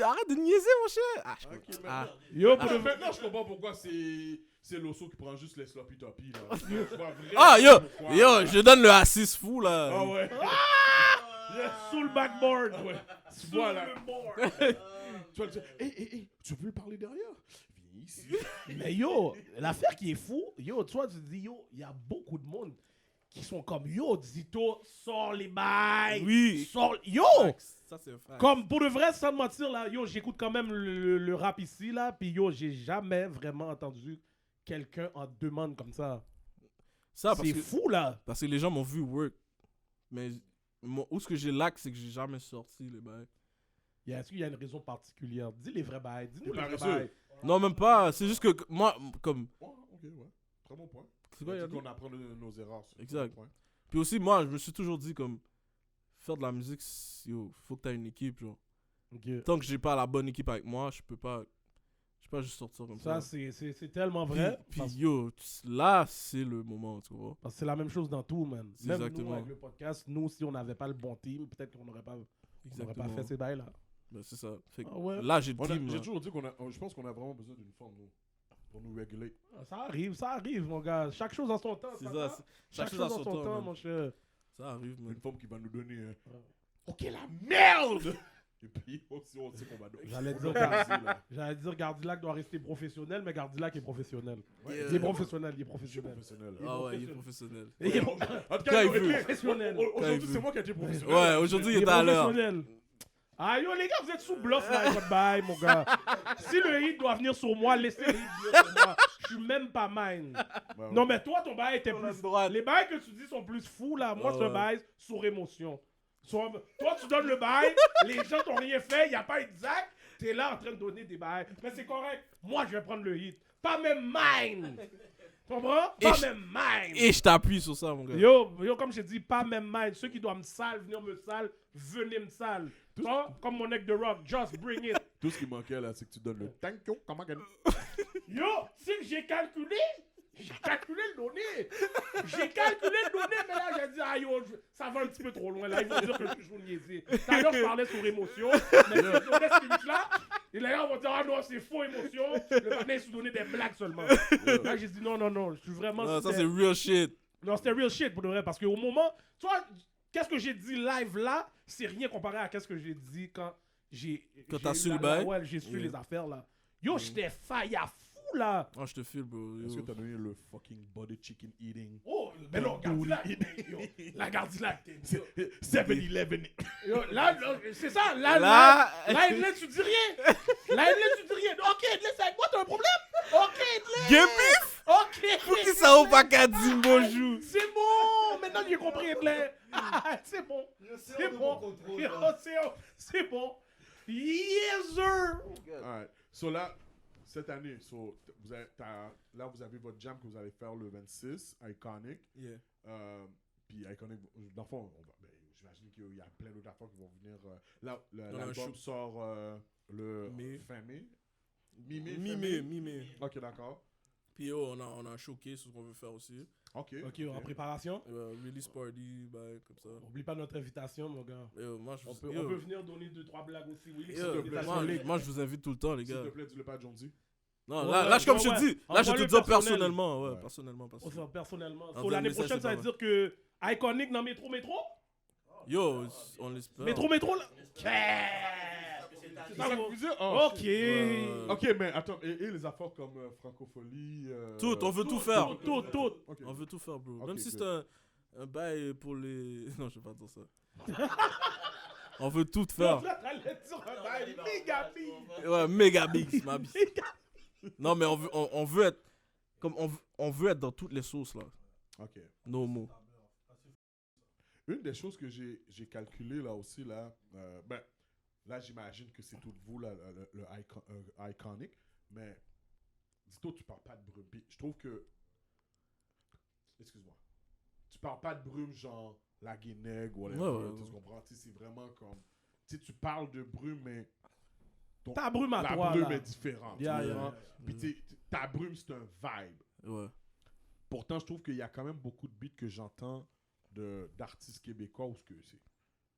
arrête de niaiser, mon cher. Ah, je Ok, comprends. mais- Ah. Yo, pour Ah, le maintenant, je comprends pourquoi c'est Loso qui prend juste les sloppy toppy, là. Je vois vraiment Ah, yo, pourquoi. yo, je donne le A6 fou, là. Ah ouais. sous le backboard. Ouais. Tu Sous vois, là. le board. Tu vas le dire, hé, tu veux parler derrière? Viens ici. Mais yo, l'affaire qui est fou, yo, toi, tu te dis, yo, il y a beaucoup de monde qui sont comme yo, Zito, sors les bails. Oui. Sors. Yo! Ça, c'est un fact. Comme pour de vrai, sans te mentir, là, yo, j'écoute quand même le rap ici, là, puis yo, j'ai jamais vraiment entendu quelqu'un en demande comme ça. Ça, parce C'est que, fou, là. parce que les gens m'ont vu work. Mais où ce que j'ai lack, c'est que j'ai jamais sorti les bails. Est-ce qu'il y a une raison particulière? Dis les vrais bails. Dis-nous Les les vrais paresseux. bails. Non, même pas. C'est juste que moi, comme. Ouais, ok, ouais. Très bon point. C'est quoi, il a dit? qu'on apprend de nos erreurs. c'est un Exact. bon point. Puis aussi, moi, je me suis toujours dit, comme. Faire de la musique, yo, faut que t'aies une équipe, genre. Ok. Tant que j'ai pas la bonne équipe avec moi, je peux pas juste sortir comme ça. Ça, c'est tellement Puis, vrai. puis parce, yo, là, c'est le moment, tu vois. parce que c'est la même chose dans tout, man. C'est Même nous, exactement. avec le podcast, nous, si on n'avait pas le bon team, peut-être qu'on n'aurait pas fait ces bails-là. Ben, c'est ça. Fait que Ah ouais. là, j'ai le On a- team. J'ai là. toujours dit je pense qu'on a vraiment besoin d'une forme, nous, pour nous réguler. Ça arrive, mon gars. Chaque chose en son temps. C'est ça ça. va? Chaque chose en son temps, man. mon cher. Ça arrive, man. Une forme qui va nous donner un... Ouais. Ok, la merde! Et puis, aussi, on sait qu'on va donner. J'allais dire Gardilac doit rester professionnel, mais Gardilac est professionnel. Yeah. Il est professionnel. Je suis professionnel. Ah ouais, il est professionnel. Il est En tout Quand cas, il veut. professionnel. Aujourd'hui, veut. c'est moi qui ai été professionnel. Ouais, aujourd'hui, il Il est est à l'heure. professionnel. Ah yo les gars, vous êtes sous bluff là, votre bail, mon gars. Si le hit doit venir sur moi, laissez le hit venir sur moi. Je suis même pas mine. Ouais, Non mais toi, ton bail était On a plus... le droit. Les bails que tu dis sont plus fous là. Moi, Ah c'est un ouais. bail sur émotion. Toi, tu donnes le bail, les gens t'ont rien fait, il n'y a pas exact. T'es là en train de donner des bails. Mais c'est correct. Moi, je vais prendre le hit. Pas même mine. Tu comprends? Et Pas je- même mine. Et je t'appuie sur ça, mon gars. Yo, comme je te dis, pas même mind. Ceux qui doivent me sale, venir me sale, venez me sale. Toi, comme mon neck de rock, just bring it. Tout ce qui manquait là, c'est que tu donnes le thank you, comment qu'elle- Yo, c'est que j'ai calculé le donné. J'ai calculé le donné, mais là, j'ai dit, ah yo, ça va un petit peu trop loin. Là, ils vont dire que je joue niaiser. D'ailleurs, je parlais sur émotion, mais si je donnais ce limite-là, et là, on va dire, ah non, c'est faux émotion. Le matin, ils se donnaient des blagues seulement. Là, j'ai dit, non, je suis vraiment... Non, ça, sincère. c'est real shit. Non, c'était real shit pour de vrai. Parce qu'au moment, tu vois, qu'est-ce que j'ai dit live là, c'est rien comparé à qu'est-ce que j'ai dit quand j'ai. Quand j'ai t'as eu su la- le bail? Ouais, j'ai su Yeah. les affaires là. Yo, j'étais faille à fou là. Oh, je te file, bro. Est-ce que Yo. t'as donné le fucking body chicken eating? Oh, mais non, Gardilac. Yo, la Gardilac. t'es- 7-Eleven. Yo, là, c'est ça. Là, Edley, tu dis rien. Là, Edley, tu dis rien. Ok, Edley, c'est avec moi, t'as un problème? Ok, Edley. Game beef? Ok. Pour qui ça va pas qu'à dire bonjour? C'est bon. Maintenant, j'ai compris, Edley. C'est bon. C'est bon. Yo, c'est bon. Yes, sir. Alright. So là, cette année, là, vous avez votre jam que vous allez faire le 26, Iconic. Yeah. Puis Iconic, dans le fond, j'imagine qu'il y a plein d'autres affaires qui vont venir. Là, On a un l'album show. sort le Mai. fin mai. Mi-mai. Mi-mai. Ok, d'accord. Puis yo, on a un showcase qu'on veut faire aussi. Ok. Ok, en préparation. Release party, bah, comme ça. Oublie pas notre invitation, mon gars. Yo, moi, je On vous... peut, yo, on peut venir donner 2-3 blagues aussi. Oui, yo, te plaît, moi, je vous invite tout le temps, les S'il gars. te plaît, dis-le pas à Jonesy. Non, Ouais, là, comme ouais, je te ouais. dis, là, je te Envoie-le dis personnellement. personnellement. Ouais, Ouais. personnellement. On se fait personnellement. En So, deux l'année messages, prochaine, c'est ça veut pas dire que Iconic dans Métro, Yo, on l'espère. Métro, là. C'est ça que vous dites? Ok. Ouais. Ok, mais attends, et les affaires comme Francophonie Tout, on veut tout faire. Tout. Ok. On veut tout faire, bro. Ok, Même si good. c'est un bail pour les... Non, je vais pas dire ça. On veut tout faire. Méga big. Ouais, méga big, ma big. Non, mais on veut être... Comme on veut être dans toutes les sauces, là. Ok. No mots. Une des choses que j'ai calculé là aussi, là, ben, là j'imagine que c'est tout de vous, là, le Iconic, mais dis-toi, tu parles pas de brume. Puis je trouve que, excuse-moi, tu parles pas de brume genre la Guinègue ou whatever, Ouais. tu comprends? Tu sais, c'est vraiment comme, tu sais, tu parles de brume, mais Ta brume à la toi, brume là. est différente. tu Yeah, comprends? yeah. Puis tu sais, ta brume, c'est un vibe. Ouais. Pourtant, je trouve qu'il y a quand même beaucoup de beats que j'entends d'artistes québécois où ce que c'est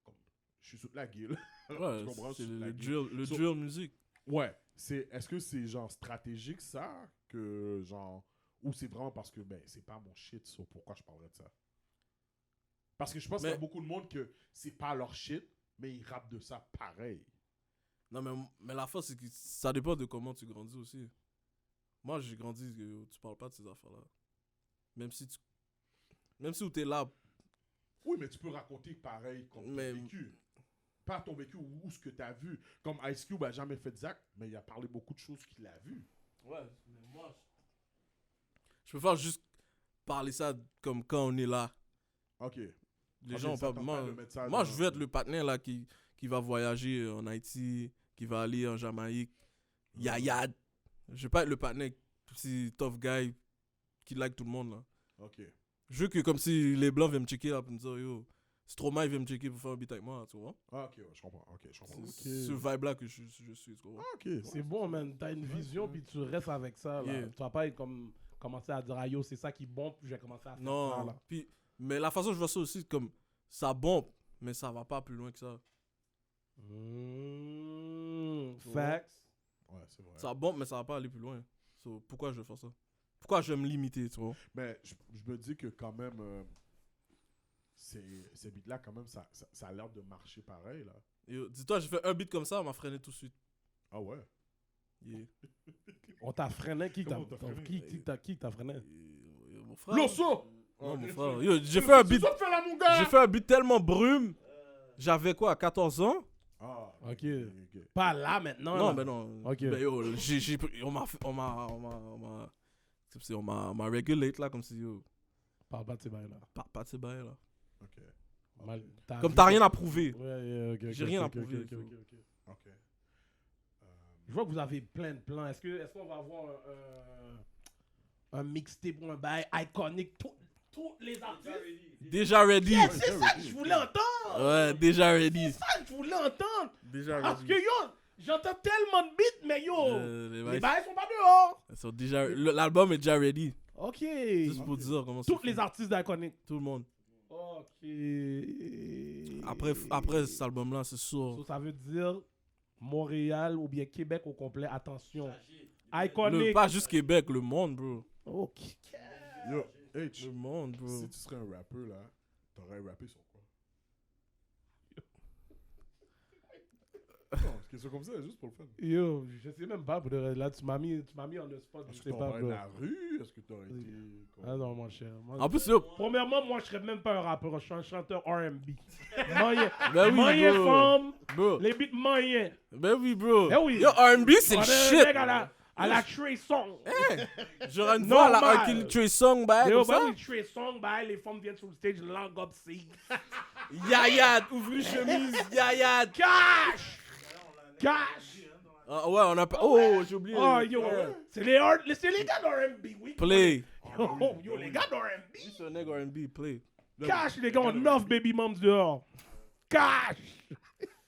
comme je suis sous la gueule. Ouais, Tu comprends? c'est Sous la le gueule. drill, So- drill music. Ouais, est-ce que c'est genre stratégique ça que genre ou c'est vraiment parce que ben c'est pas mon shit, so pourquoi je parlerais de ça? Parce que je pense qu'il y a Mais- beaucoup de monde que c'est pas leur shit, mais ils rappent de ça pareil. Non, mais la force, c'est que ça dépend de comment tu grandis aussi. Moi, j'ai grandi que tu parles pas de ces affaires-là. Même si tu... Même si t'es là. Oui, mais tu peux raconter pareil comme ton Mais- vécu. Pas ton vécu ou ce que tu as vu. Comme Ice Cube a jamais fait d'acte, mais il a parlé beaucoup de choses qu'il a vues. Ouais, mais moi. Je préfère juste parler ça comme quand on est là. Ok. Les Ok, gens ont ça pas. tente Moi, de mettre ça moi dans- je veux être le partenaire là qui va voyager en Haïti, qui va aller en Jamaïque. Yayad. Je veux pas être le partenaire si tough guy qui like tout le monde là. Ok. Je veux que comme si les blancs viennent me checker là pour me dire yo, Stromae vient me checker pour faire un beat avec moi, tu vois. Ah, ok, ouais, je comprends. Ok, je comprends. C'est ce vibe là que je suis, tu vois. Ah, ok. ouais. C'est bon, man. T'as une vision, puis tu restes avec ça. Là. Yeah. Tu vas pas être comme commencer à dire, ah, yo, c'est ça qui bombe, puis je vais commencer à faire ça. Non, Là. puis mais la façon dont je vois ça aussi comme ça bombe, mais ça va pas plus loin que ça. Facts. Ouais, c'est vrai. Ça bombe mais ça va pas aller plus loin. So, pourquoi je vais faire ça? Pourquoi je vais me limiter, tu vois? Mais je me dis que quand même, ces beats-là, quand même, ça a l'air de marcher pareil, là. Yo, dis-toi, j'ai fait un beat comme ça, on m'a freiné tout de suite. Ah ouais? Yeah. On t'a freiné. Qui t'a Comment on t'a freiné? qui t'a freiné? Yo, mon frère. L'osso! Non, mon frère. Yo, j'ai fait un beat. Ça te fait là, mon gars! J'ai fait un beat tellement brume. J'avais quoi, 14 ans? Ah, Ok. Pas là maintenant. Non, là. mais non. Ok. Ben, yo, on m'a regulate là, comme si yo, Parle pas de ces bails-là. pas de ces bails là. ok. Mal- Comme t'as rien à prouver. Ouais, yeah, ok, J'ai ok, rien à ok, prouver, ok, so. ok, ok. Ok. Je vois que vous avez plein de plans. Est-ce qu'on va avoir un mixtape ou un bail iconique? Tous les artistes? Déjà ready. Yeah, c'est ça que je voulais entendre! Ouais, déjà ready. C'est ça que je voulais entendre! Déjà Parce que yo, j'entends tellement de beats, mais yo, les les bails bails sont pas dehors! sont déjà. L'album est déjà ready. Ok. Juste pour dire comment Tous c'est les fait. artistes d'iconique. Tout le monde. Ok. Après cet album là, c'est sûr. So, ça veut dire Montréal ou bien Québec au complet, attention. Le, Iconique. pas juste Québec, le monde, bro. Ok. Yo, H, Le monde, bro. si tu serais un rappeur, là, t'aurais rappé sur quoi? Non, question comme ça, juste pour le fun. Yo, je sais même pas. Pour de vrai. Là, tu m'as mis en the spot. Je Est-ce que sais pas, t'aurais bro. de la rue? Est-ce que t'aurais été... Ah non, mon cher. Moi, En plus, yo, premièrement, moi, je serais même pas un rappeur. Je suis un chanteur R&B. Moyen. ben oui, Moyen bro. femme. Bro. Les beats moyens. Ben oui, bro. Ben oui. Yo, R&B, c'est On le est un shit. mec à la Trey Song. J'aurais une voix Normal. là, un kill Trey Song, bah, Yo, comme bah ça. oui, Trey Song, bah, les femmes viennent sur le stage, langue up, c'est Yayad, ouvre les chemises, Yayad. cash! Cash! Ah, ouais, on a pas. Oh, j'ai oublié. Oh, yo, c'est les gars d'R&B, oui. Play. Yo, les gars d'R&B. C'est un nègre R&B, play. Cash, les gars, ont 9 baby moms dehors. Cash!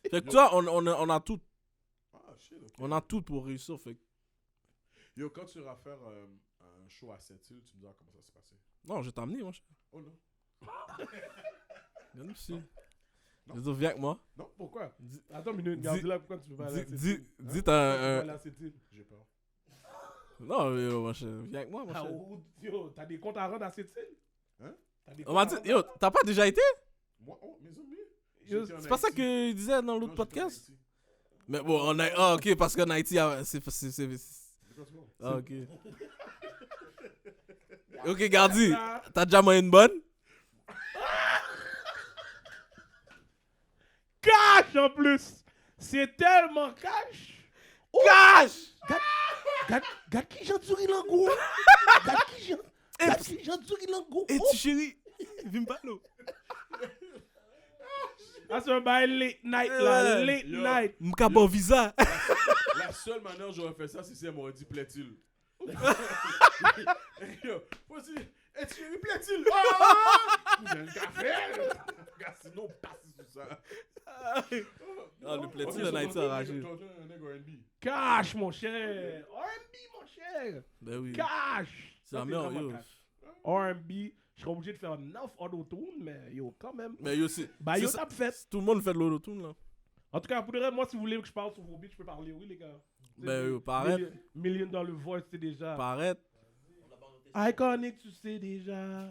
Fait que toi, on a tout. Ah, shit, ok. On a tout pour réussir. Fait que- Yo, quand tu iras faire un show à Sept-Îles, tu me diras comment ça s'est passé. Non, je vais t'amener, mon cher. Oh non. Viens ici. Je veux dire, viens avec moi. Non, Pourquoi? Dis- Attends une minute, dis- regarde là, pourquoi tu peux pas aller à cette île? Dis, Pourquoi t'as tu peux pas un. aller à cette île? j'ai peur. Non, yo, mon cher. Viens avec moi, mon Ah, cher. yo, t'as des comptes à rendre à cette île? Hein? T'as des On m'a comptes dit, à yo, t'as pas déjà été? Moi, oh, mes amis. Yo, J'étais en C'est pas ça Haïti. qu'il disait dans Non, l'autre j'étais en podcast? Haïti. Mais bon, on a. Ah, ok, parce qu'en Haïti, c'est. De quoi tu parles? Ah, ok. Ok, Gardi, rendre? t'as déjà moyen une bonne? Cash en plus! C'est tellement cash! Cash! Gade qui j'en duri l'ango! Gade qui j'en duri l'ango! Et tu chérie, viens pas là. Ah, c'est un bail late night là, late Yo. night! M'ka bon visa. La seule manière dont j'aurais fait ça, c'est si elle m'aurait dit plaît-il. Yo, voici. Es-tu eu plaît-il? Ah! J'ai un café! Regarde, sinon, passe sur ça. Ah, le plaît-il, Ok, en Haïti, so, enragé. toi, t'es un nègre R&B. Cash, mon cher! R&B, mon cher! Ben oui. Cash! C'est la Ça, meilleure, vraiment yo. cash. R&B, je serais obligé de faire 9 auto-tune, mais yo, quand même. Mais yo, c'est. Bah, c'est yo, ça- t'as fait. Tout le monde fait de l'autotune, là. En tout cas, pour de vrai, moi, si vous voulez que je parle sur vos beats, je peux parler, oui, les gars. Ben yo, paraît. Million dans le voice, c'est déjà. Paraît. Iconic, tu sais déjà.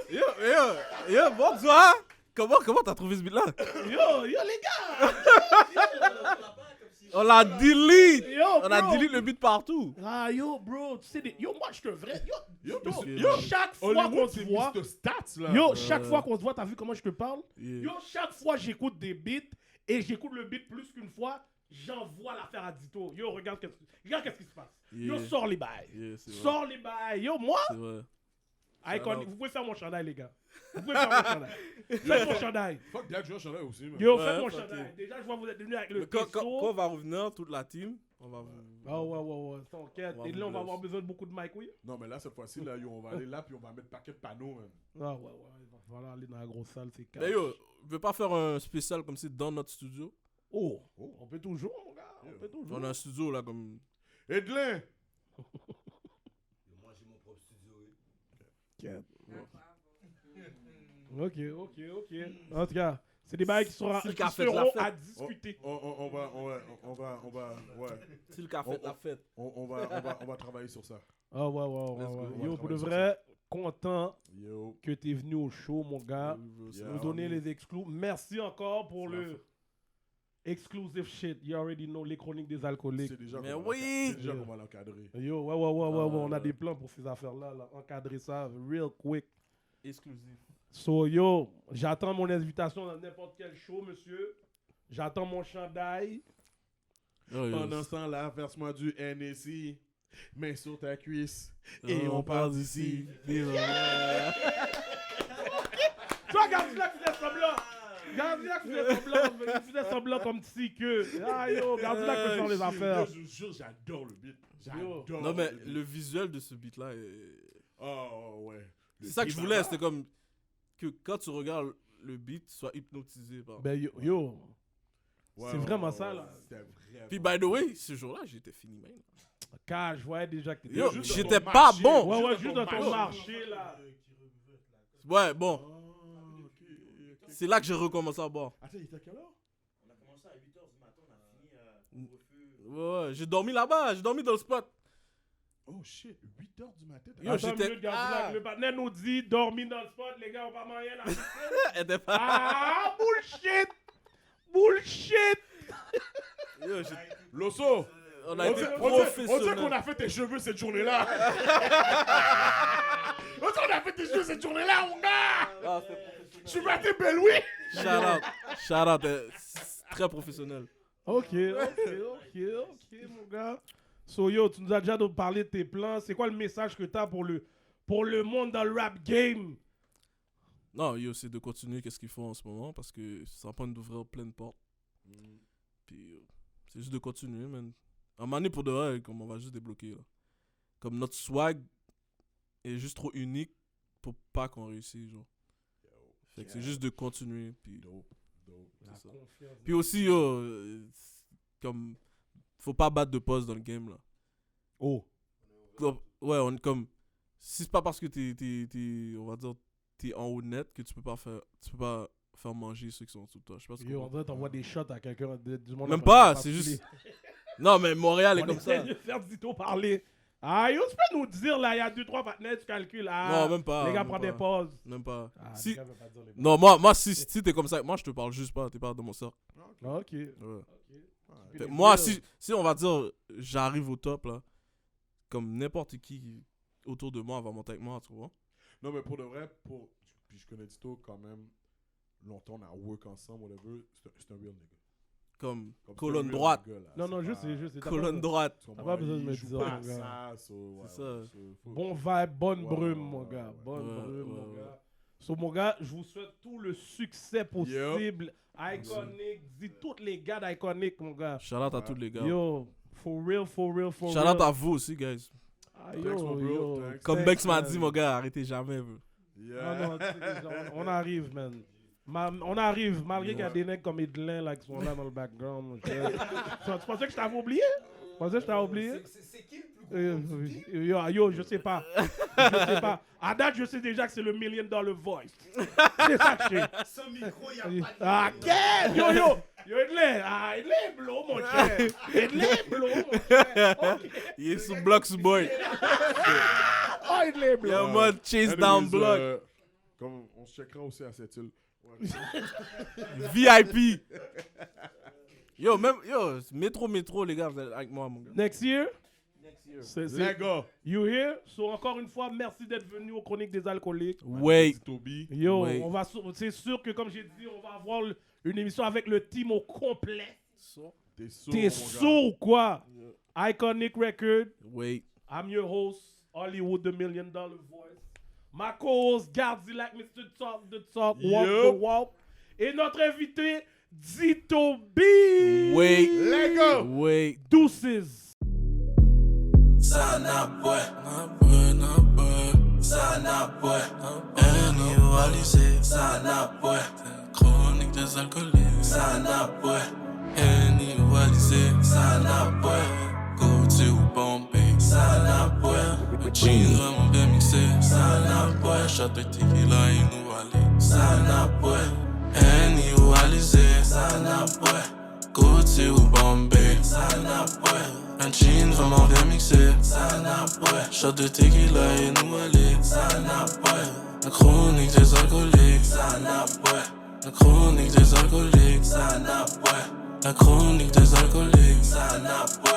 Yo, bon, comment t'as trouvé ce beat-là? Yo, les gars! On l'a delete. Yo, On a bro. delete le beat partout. Ah, yo, bro, tu sais, yo, moi, je te vrai. Yo, parce que- chaque fois Hollywood, qu'on se c'est voit, Mr. Stats, là. yo, chaque fois qu'on se voit, t'as vu comment je te parle? Yeah. Yo, chaque fois, j'écoute des beats et j'écoute le beat plus qu'une fois, j'envoie l'affaire à Dito. Yo, regarde qu'est-ce qui se passe. Yo, Yeah. sors les bails. Yeah, c'est vrai. Sors les bails. Yo, moi, C'est vrai. Iconic, vous pouvez faire mon chandail, les gars. Vous pouvez faire mon chandail. Faites mon chandail. Fuck that, je vais chanter aussi, man. Yo, Ouais, faites mon fuck chandail. it. Déjà, je vois que vous êtes venus avec le Mais quand peso. on va revenir, toute la team, on va vous. Ah ouais, t'inquiète. On va Et vous là, on va bless. avoir besoin de beaucoup de mic, oui? Non, mais là, cette fois-ci, là, yo, on va aller là, puis on va mettre paquet de panneaux, man. Ah ouais, voilà, aller dans la grosse salle, c'est calme. Mais yo, je veux pas faire un spécial comme si dans notre studio. Oh, on peut toujours, mon gars, on peut toujours. On a un studio là comme. Edlin! Moi, j'ai mon propre studio. Oui. Ok. En tout cas, c'est des bails qui seront, Si le qui café de la seront fête. à discuter. On va, ouais. Si le café, la fête. On va travailler sur ça. Ah ouais. go. Yo, Ouais, pour de travailler sur vrai, content Yo. que t'es venu au show, mon gars. Yeah. Nous donner les exclus. Merci encore pour le exclusive shit. You already know les chroniques des alcooliques. C'est déjà Mais qu'on va oui! c'est déjà qu'on va l'encadrer. Yo, ouais, on a des plans pour ces affaires-là. Là. Encadrer ça real quick. Exclusif. So, yo, j'attends mon invitation dans n'importe quel show, monsieur. J'attends mon chandail. Pendant ce temps-là, verse-moi du NSI. Main sur ta cuisse. Et Oh, on part d'ici. Toi, Gardilac faisait semblant. Gardilac faisait semblant comme si que. Ah, yo, Gardilac peut faire les affaires. Je vous jure, j'adore le beat. Yo. J'adore. Non, mais beat. le visuel de ce beat là est. Oh, ouais. C'est ça que je voulais, c'était comme. Que quand tu regardes le beat, tu sois hypnotisé par. Ben, yo. C'est vraiment ça, là. C'était vraiment. Puis, by the way, ce jour-là, j'étais fini, man. Car je voyais déjà que t'étais. Yo, juste j'étais dans ton pas marché. bon. Ouais, juste dans ton marché, là. Ouais, bon. Oh, ok. C'est là que j'ai recommencé à boire. Attends, il était à quelle heure? On a commencé à 8h du matin, on a fini couvre-feu. Ouais, j'ai dormi là-bas, j'ai dormi dans le spot. Oh shit, 8h du matin. Yo, Attends une j'étais- minute, Gardilac, Ah. le partenaire nous dit dormi dans le spot, les gars, on va rien à Elle était pas. Ah, bullshit! Yo, Loso! on a été On dirait qu'on professionnels. a fait tes cheveux cette journée-là. On dirait qu'on a fait tes cheveux cette journée-là, mon gars. Ah, c'était professionnel. Je suis battu Beloui. Shout out, c'est très professionnel. Ok, mon gars. So, yo, tu nous as déjà parlé de tes plans. C'est quoi le message que t'as pour le monde dans le rap game? Non, yo, c'est de continuer qu'est-ce qu'ils font en ce moment parce que ça va pas d'ouvrir plein de portes. Puis, c'est juste de continuer, man. À un moment donné, pour de vrai, comme on va juste débloquer, là. Comme notre swag est juste trop unique pour pas qu'on réussisse, genre. Fait que c'est juste de continuer, puis c'est ça. Puis aussi, yo, comme, faut pas battre de pause dans le game, là. Oh. Ouais, on est comme, si c'est pas parce que on va dire, t'es en haut net que tu peux pas faire manger ceux qui sont sous toi. Je sais pas ce Yo, on qu'on dirait t'envoies des shots à quelqu'un du monde. Même après, pas, ça c'est passe juste. les- Non, mais Montréal est On comme ça. essaie de faire Dito parler. Ah, yo, tu peux nous dire, là, il y a 2-3 partenaires, tu calcules. Ah, Non, même pas. les gars même prennent pas. des pauses. Même pas. Ah, Si- les gars veulent pas dire les Non, moi si t'es comme ça, moi je te parle juste pas, t'es pas dans mon cercle. pauses. Ok. Ouais. Puis Fait, les moi, dire- si on va dire, j'arrive au top, là, comme n'importe qui autour de moi va monter avec moi, tu vois. Non, mais pour de vrai, puis je connais Dito quand même longtemps, on a work ensemble, whatever. C'est un real nigga. Comme Comme colonne c'est un real droite. nigga, là. Non, C'est non, je pas- sais. t'as Colonne pas- droite. tu comprends? T'as pas besoin de Il me joue dire, pas mon gars. ça, so, C'est ouais, ça. faut- Bon vibe, bonne Ouais, brume, ouais, mon ouais, gars. ouais. Bonne Ouais, brume, mon ouais, gars. So, mon gars, je vous souhaite tout le succès possible. Iconic, dis tous les gars d'Iconic, mon gars. Shout out à tous les gars. Yo, for real. Shout out à vous aussi, guys. Ah, Thanks, yo, my bro, yo. thanks. Comme Thanks, Bex m'a man. dit, mon gars, arrêtez jamais, bro. Yeah. Non, tu sais, on arrive, man. On arrive, malgré qu'il y a des mecs comme Edlin là, qui sont là dans le background. mon cher. Tu pensais que je t'avais oublié? Tu pensais que je t'avais oublié? C'est qui le plus gros? Yo, je sais pas. Je sais pas. À date, je sais déjà que c'est le $1 million voice. C'est ça que je sais. Sans micro, y a pas de. Ah, quel? Yo, Edlin. Ah, Edlin est blow, mon cher. Edlin est blow, mon cher. Ok. Il est sous bloc, sous boy. Oh, Edlin est Il y blow. a un mode chase down Anyways, block. Comme on se checkera aussi à cette île. Ouais. VIP. Yo, même, yo, métro, les gars, vous êtes avec moi, mon gars. Next year? C'est- Les gars, You here? So, encore une fois, merci d'être venu aux Chroniques des Alcooliques. Wait. Toby. Yo, Oui. c'est sûr que, comme j'ai dit, on va avoir une émission avec le team au complet. T'es sourd, T'es mon sourd ou quoi? Iconic Record. Wait. I'm your host, Hollywood, the $1 Million Voice. My co-host, Gardy like Mr. Talk the Talk, Walk Yup. the Walk. Et notre invité, Dito B. Wait. Les gars. Wait. Deuces. Sana boy, Sana boy, annualisé. Sana boy, chronique des alcooliques. Sana boy, annualisé. Sana boy, Gauthier ou Bombay. Sana boy, le jean vraiment bien mixé. Sana boy, shot de tequila inoublié. Sana boy, annualisé. Sana boy, Gauthier ou Bombay. Sana boy. Un jean vraiment bien mixé. Sana boy. Shot de tequila et nous aller. Sana boy. La chronique des alcooliques. Sana boy. La chronique des alcooliques. Sana boy. La chronique des alcooliques. Sana boy.